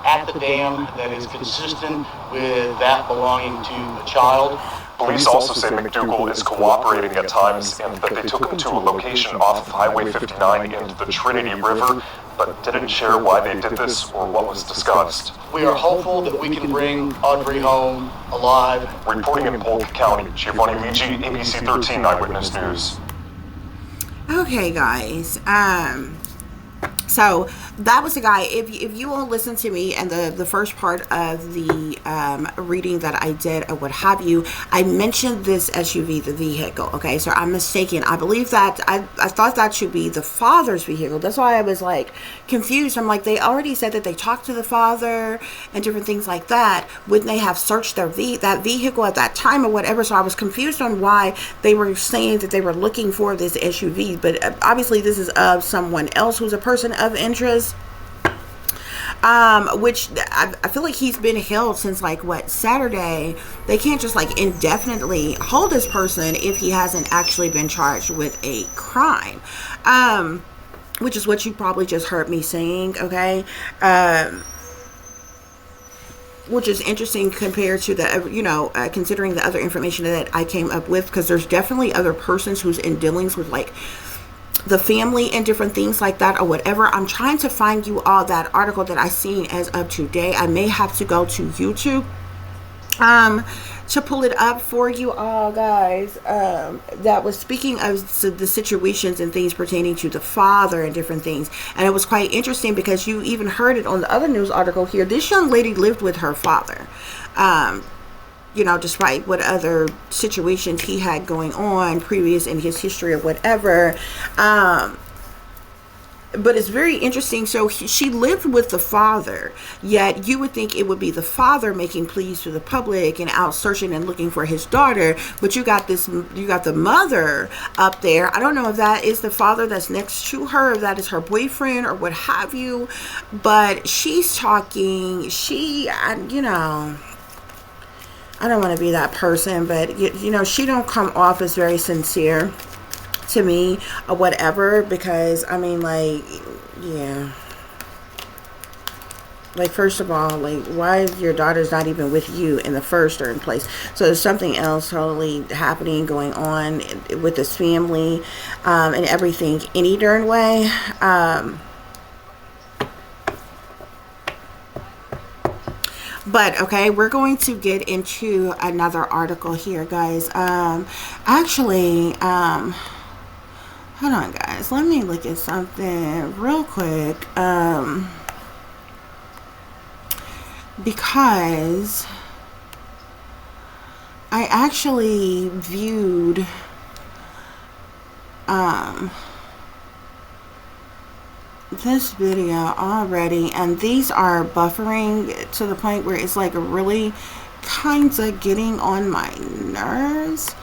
at the dam that is consistent with that belonging to a child. Police also say Mcdougal is cooperating at times and that they took him to a location off of Highway 59 into the Trinity River, but didn't share why they did this or what was discussed. We are hopeful that we can bring Audrey home alive. Reporting in Polk County, Giovanni Leggi, ABC 13 Eyewitness News. Okay, guys. So that was the guy. If you will listen to me and the first part of the reading that I did or what have you, I mentioned this SUV, the vehicle. Okay, so I'm mistaken. I believe that I thought that should be the father's vehicle. That's why I was like confused. I'm like, they already said that they talked to the father and different things like that. Wouldn't they have searched their that vehicle at that time or whatever? So I was confused on why they were saying that they were looking for this SUV. But obviously this is of someone else who's a person of interest, which I feel like he's been held since like what, Saturday. They can't just like indefinitely hold this person if he hasn't actually been charged with a crime, which is what you probably just heard me saying. Okay, which is interesting compared to the considering the other information that I came up with, because there's definitely other persons who's in dealings with like the family and different things like that or whatever. I'm trying to find you all that article that I seen as of today. I may have to go to YouTube to pull it up for you all, guys, that was speaking of the situations and things pertaining to the father and different things. And it was quite interesting because you even heard it on the other news article here. This young lady lived with her father, despite what other situations he had going on previous in his history or whatever. But it's very interesting. So she lived with the father, yet you would think it would be the father making pleas to the public and out searching and looking for his daughter. But you got the mother up there. I don't know if that is the father that's next to her, if that is her boyfriend or what have you. But she's talking, I don't want to be that person, but she don't come off as very sincere to me or whatever, because I mean, like, yeah, like, first of all, like, why is your daughter's not even with you in the first or in place? So there's something else totally happening, going on with this family, and everything any darn way. But okay, we're going to get into another article here, guys. Actually, hold on, guys. Let me look at something real quick. Because I actually viewed this video already, and these are buffering to the point where it's like really kind of getting on my nerves.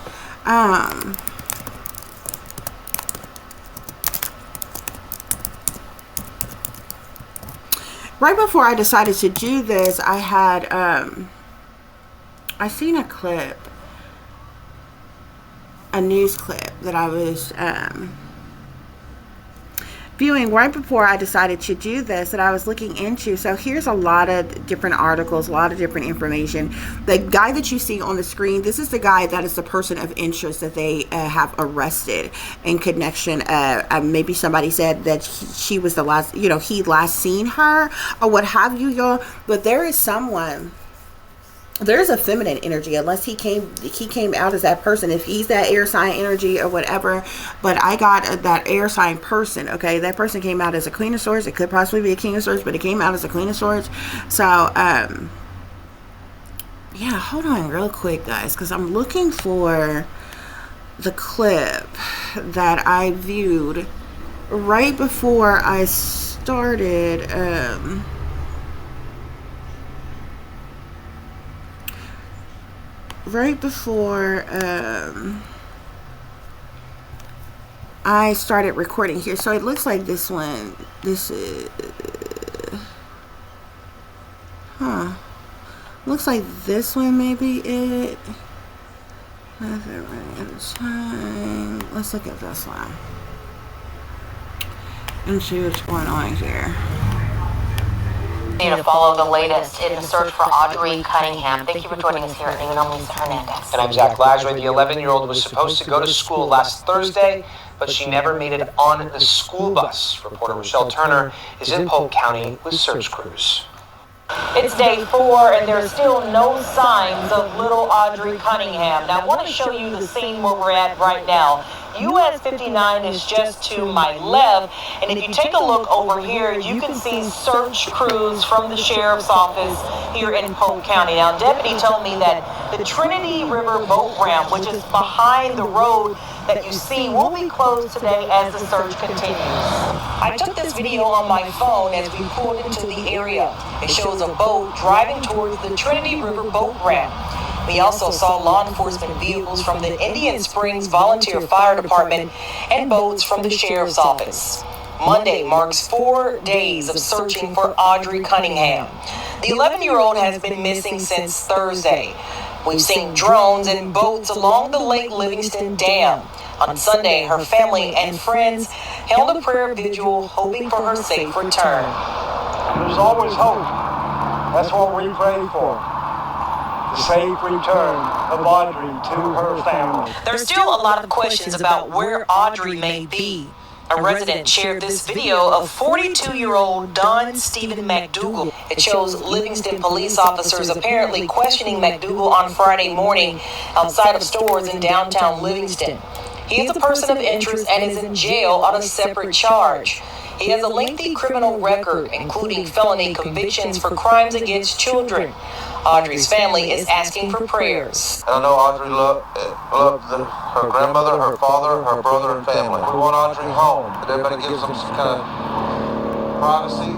Right before I decided to do this, I had I seen a clip, a news clip that I was viewing right before I decided to do this, that I was looking into. So here's a lot of different articles, a lot of different information. The guy that you see on the screen, this is the guy that is the person of interest that they have arrested in connection. Maybe somebody said that she was the last, he last seen her or what have you, y'all. But there is someone, there's a feminine energy, unless he came out as that person, if he's that air sign energy or whatever. But I got that air sign person. Okay, that person came out as a Queen of Swords. It could possibly be a King of Swords, but it came out as a Queen of Swords. So yeah, hold on real quick, guys, because I'm looking for the clip that I viewed right before I started right before I started recording here. So it looks like this one, this is, looks like this one may be it. Let's look at this one and see what's going on here. To follow the latest in the search for Audrii Cunningham. Thank you for joining us here at Noon. I'm Lisa Hernandez. And I'm Zach Lazary. The 11-year-old was supposed to go to school last Thursday, but she never made it on the school bus. Reporter Rochelle Turner is in Polk County with search crews. It's day 4, and there's still no signs of little Audrii Cunningham. Now, I want to show you the scene where we're at right now. US 59 is just to my left. And if you take a look over here, you can see search crews from the sheriff's office here in Polk County. Now, deputy told me that the Trinity River boat ramp, which is behind the road that you see, will be closed today as the search continues. I took this video on my phone as we pulled into the area. It shows a boat driving towards the Trinity River boat ramp. We also saw law enforcement vehicles from the Indian Springs Volunteer Fire Department and boats from the Sheriff's Office. Monday marks 4 days of searching for Audrii Cunningham. The 11-year-old has been missing since Thursday. We've seen drones and boats along the Lake Livingston Dam. On Sunday, her family and friends held a prayer vigil hoping for her safe return. There's always hope. That's what we pray for. The safe return of Audrey to her family. There's still a lot of questions about where Audrey may be. A resident shared this video of 42-year-old Stephen Mcdougal. It shows Livingston police officers apparently questioning Mcdougal on Friday morning outside of stores in downtown Livingston. He is a person of interest and is in jail on a separate charge. He has a lengthy criminal record, including felony convictions for crimes against children. Audrey's family is asking for prayers. I know Audrey loved her grandmother, her father, her brother, and family. We want Audrey home. But everybody gives them some kind of privacy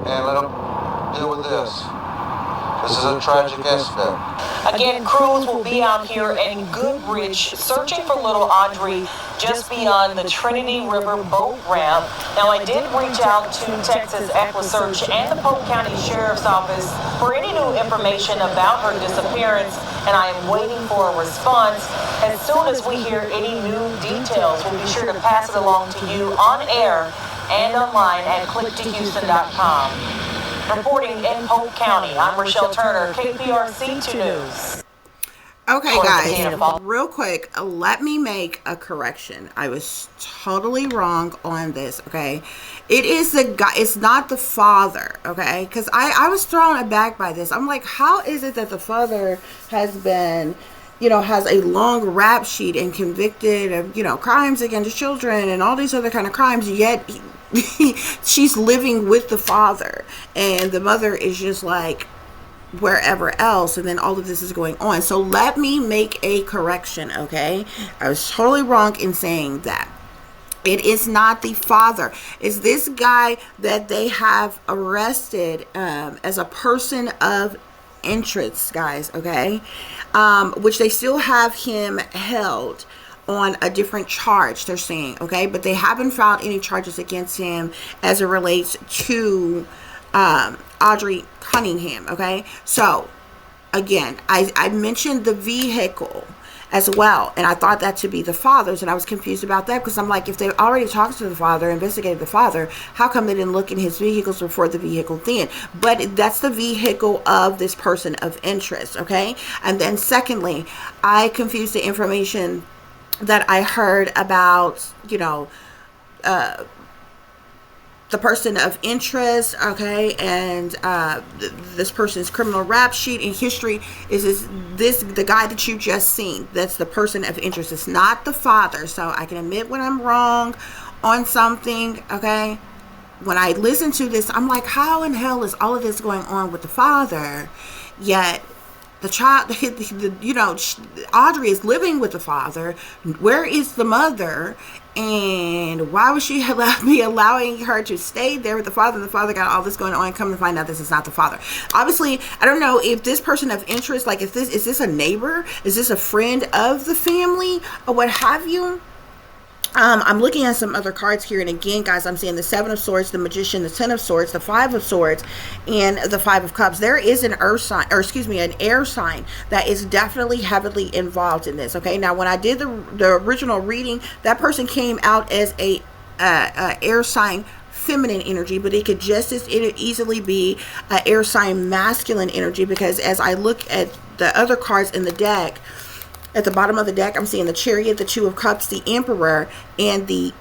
and let them deal with this. This is a tragic incident. Again, crews will be out here in Goodrich searching for little Audrey just beyond the Trinity River boat ramp. Now, I did reach out to Texas EquiSearch and the Polk County Sheriff's Office for any new information about her disappearance, and I am waiting for a response. As soon as we hear any new details, we'll be sure to pass it along to you on air and online at click2houston.com. Reporting in Polk County, I'm Rochelle Turner, KPRC 2 News. Okay, guys, real quick, let me make a correction. I was totally wrong on this, okay? It is the guy, it's not the father, okay? Because I was thrown aback by this. I'm like, how is it that the father has been, has a long rap sheet and convicted of, crimes against children and all these other kind of crimes, yet she's living with the father and the mother is just like wherever else, and then all of this is going on. So let me make a correction, okay? I was totally wrong in saying that. It is not the father. It's this guy that they have arrested as a person of interest, guys, okay? Which they still have him held on a different charge, they're saying, okay? But they haven't filed any charges against him as it relates to Audrii Cunningham, okay? So, again, I mentioned the vehicle as well, and I thought that to be the father's, and I was confused about that because I'm like, if they already talked to the father, investigated the father, how come they didn't look in his vehicles before the vehicle then? But that's the vehicle of this person of interest, okay? And then secondly, I confused the information that I heard about, the person of interest, okay, and this person's criminal rap sheet and history is the guy that you just seen. That's the person of interest. It's not the father. So I can admit when I'm wrong on something, okay. When I listen to this, I'm like, how in hell is all of this going on with the father? Yet the child, Audrey is living with the father. Where is the mother? And why would she be allowing her to stay there with the father? The father got all this going on. Come to find out this is not the father. Obviously, I don't know if this person of interest, like, is this a neighbor? Is this a friend of the family or what have you? I'm looking at some other cards here, and again, guys, I'm seeing the 7 of Swords, the Magician, the 10 of Swords, the 5 of Swords, and the 5 of Cups. There is an earth sign, an air sign that is definitely heavily involved in this. Okay, now when I did the original reading, that person came out as a air sign feminine energy, but it could just as easily be an air sign masculine energy, because as I look at the other cards in the deck, at the bottom of the deck, I'm seeing the Chariot, the 2 of Cups, the Emperor, and the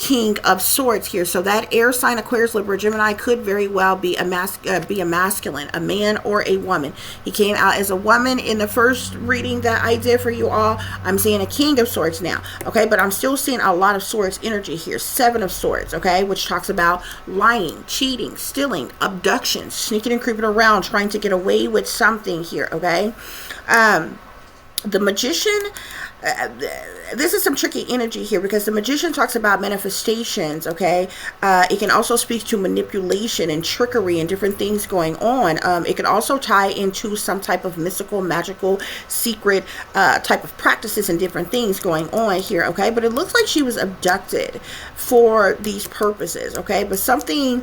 King of Swords here. So that air sign, Aquarius, Libra, Gemini, could very well be a masculine, a man or a woman. He came out as a woman in the first reading that I did for you all. I'm seeing a King of Swords now, okay? But I'm still seeing a lot of Swords energy here. 7 of Swords, okay? Which talks about lying, cheating, stealing, abduction, sneaking and creeping around, trying to get away with something here, okay? The Magician, this is some tricky energy here, because the Magician talks about manifestations, okay? It can also speak to manipulation and trickery and different things going on. It can also tie into some type of mystical, magical, secret type of practices and different things going on here, okay? But it looks like she was abducted for these purposes, okay? But something...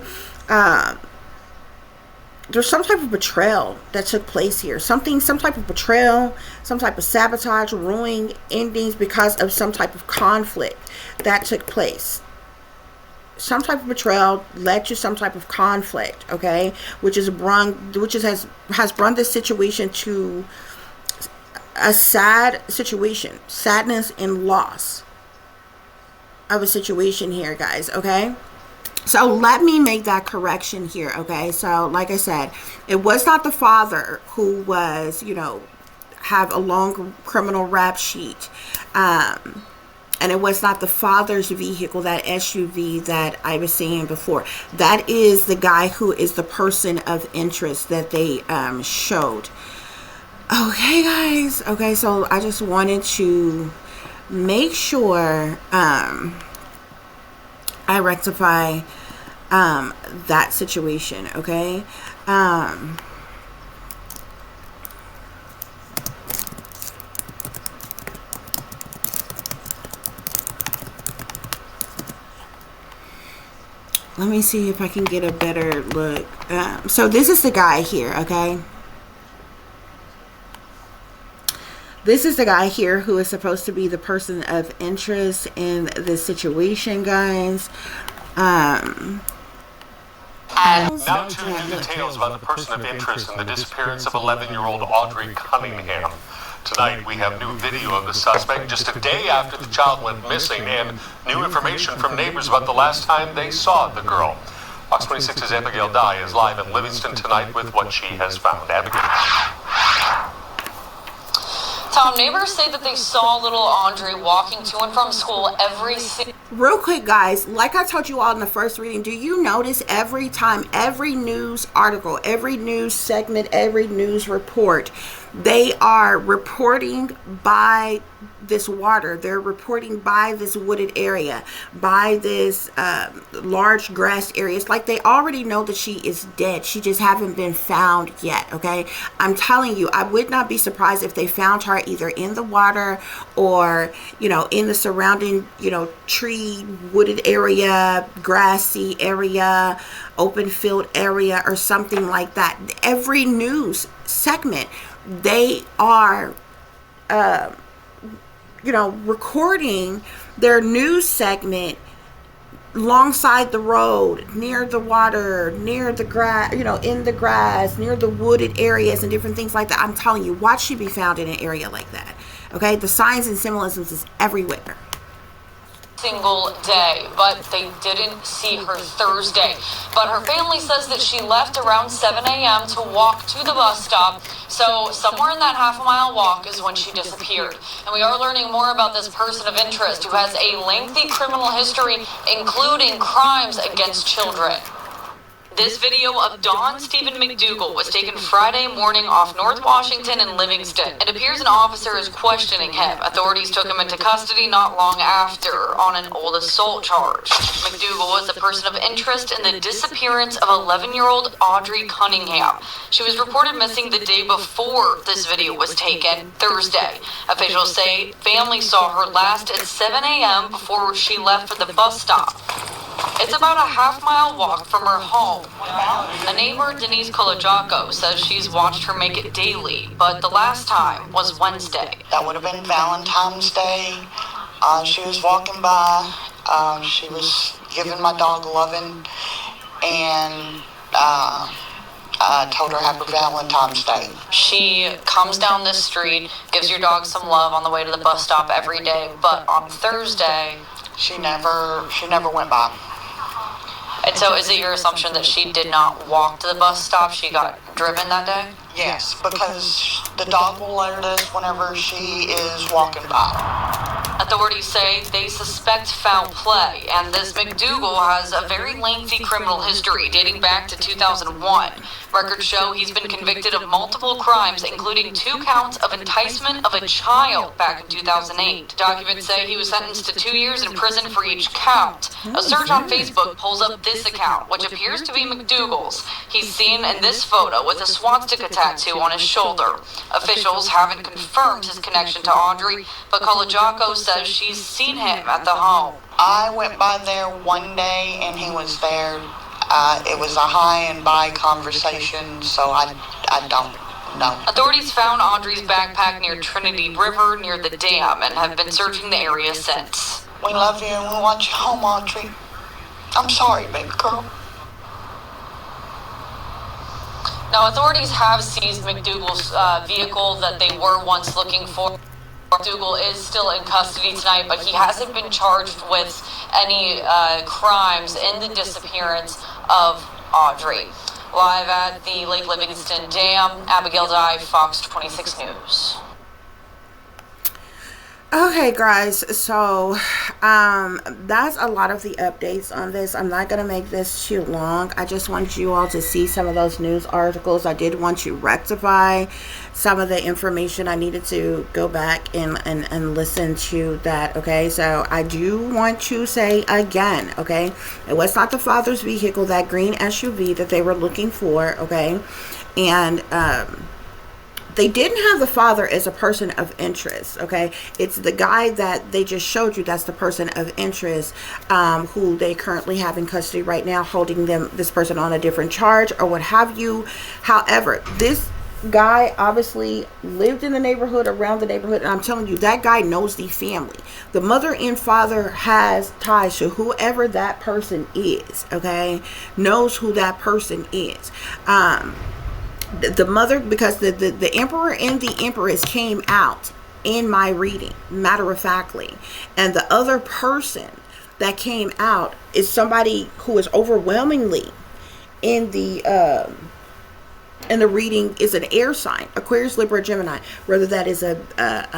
there's some type of betrayal that took place here. Some type of betrayal, some type of sabotage, ruining endings because of some type of conflict that took place. Some type of betrayal led to some type of conflict, okay? Which has brought this situation to a sad situation. Sadness and loss of a situation here, guys, okay? So let me make that correction here, okay? So like I said, it was not the father who was, you know, have a long criminal rap sheet. And it was not the father's vehicle, that SUV that I was saying before. That is the guy who is the person of interest that they showed. Okay, guys. Okay, so I just wanted to make sure I rectify that situation, okay? Let me see if I can get a better look. So this is the guy here, okay? This is the guy here who is supposed to be the person of interest in this situation, guys. Now to new details about the person of interest in the disappearance of 11-year-old Audrey Cunningham. Tonight we have new video of the suspect just a day after the child went missing, and new information from neighbors about the last time they saw the girl. Fox 26's Abigail Dye is live in Livingston tonight with what she has found. Abigail. Tom, neighbors say that they saw little Audrey walking to and from school Real quick, guys, like I told you all in the first reading, do you notice every time, every news article, every news segment, every news report, they are reporting by this water. They're reporting by this wooded area, by this large grass area. It's like they already know that she is dead. She just haven't been found yet, okay? I'm telling you, I would not be surprised if they found her either in the water or, you know, in the surrounding, you know, tree, wooded area, grassy area, open field area, or something like that. Every news segment, they are you know, recording their news segment alongside the road, near the water, near the grass, you know, in the grass, near the wooded areas and different things like that. I'm telling you, watch she be found in an area like that, okay? The signs and symbolisms is everywhere. Single day, but they didn't see her Thursday. But her family says that she left around 7 a.m. to walk to the bus stop. So somewhere in that half-a-mile walk is when she disappeared. And we are learning more about this person of interest who has a lengthy criminal history, including crimes against children. This video of Stephen Mcdougal was taken Friday morning off North Washington and Livingston. It appears an officer is questioning him. Authorities took him into custody not long after on an old assault charge. Mcdougal was the person of interest in the disappearance of 11-year-old Audrey Cunningham. She was reported missing the day before this video was taken, Thursday. Officials say family saw her last at 7 a.m. before she left for the bus stop. It's about a half-mile walk from her home. A neighbor, Denise Colajaco, says she's watched her make it daily, but the last time was Wednesday. That would have been Valentine's Day. She was walking by. She was giving my dog loving, and I told her Happy Valentine's Day. She comes down this street, gives your dog some love on the way to the bus stop every day, but on Thursday, She never went by. And so is it your assumption that she did not walk to the bus stop, she got driven that day? Yes, because the dog will alert us whenever she is walking by. Authorities say they suspect foul play, and this Mcdougal has a very lengthy criminal history dating back to 2001. Records show he's been convicted of multiple crimes, including 2 counts of enticement of a child back in 2008. Documents say he was sentenced to 2 years in prison for each count. A search on Facebook pulls up this account, which appears to be Mcdougal's. He's seen in this photo with a swastika tattoo on his shoulder. Officials haven't confirmed his connection to Audrey, but Colajako says she's seen him at the home. I went by there one day and he was there. It was a high and by conversation, so I don't know. Authorities found Audrey's backpack near Trinity River near the dam and have been searching the area since. We love you and we want you home, Audrey. I'm sorry, baby girl. Now, authorities have seized Mcdougal's vehicle that they were once looking for. Mcdougal is still in custody tonight, but he hasn't been charged with any crimes in the disappearance of Audrey. Live at the Lake Livingston Dam, Abigail Dye, Fox 26 News. Okay, guys, so that's a lot of the updates on this. I'm not going to make this too long. I just want you all to see some of those news articles. I did want to rectify some of the information. I needed to go back and listen to that, okay? So I do want to say again, okay, it was not the father's vehicle, that green SUV that they were looking for, okay? And they didn't have the father as a person of interest, okay? It's the guy that they just showed you that's the person of interest, who they currently have in custody right now, holding this person on a different charge or what have you. However, this guy obviously lived in the neighborhood, around the neighborhood, and I'm telling you, that guy knows the family. The mother and father has ties to whoever that person is, okay? Knows who that person is. The mother, because the emperor and the empress came out in my reading, matter of factly, and the other person that came out is somebody who is overwhelmingly in the reading is an air sign, Aquarius, Libra, Gemini. Whether that is a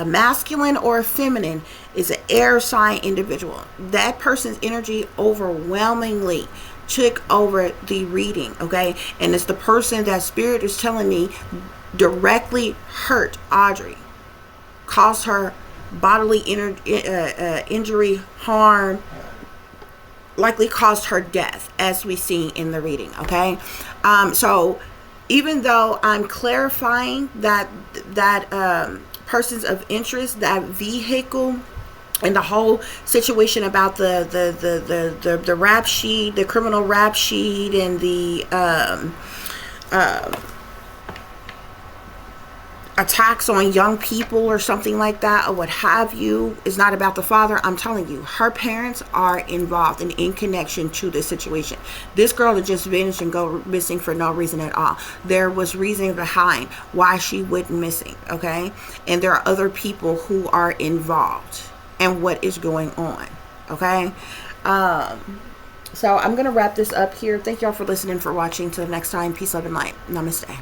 masculine or a feminine, is an air sign individual. That person's energy overwhelmingly took over the reading, okay? And it's the person that spirit is telling me directly hurt Audrey, caused her bodily injury, harm, likely caused her death, as we see in the reading, okay? So even though I'm clarifying that persons of interest, that vehicle, and the whole situation about the rap sheet, the criminal rap sheet, and the attacks on young people or something like that, or what have you, is not about the father. I'm telling you, her parents are involved and in connection to this situation. This girl had just vanished and go missing for no reason at all. There was reason behind why she went missing, okay? And there are other people who are involved and what is going on, okay? So I'm gonna wrap this up here. Thank y'all for listening, for watching. Till next time, peace, love, and light. Namaste.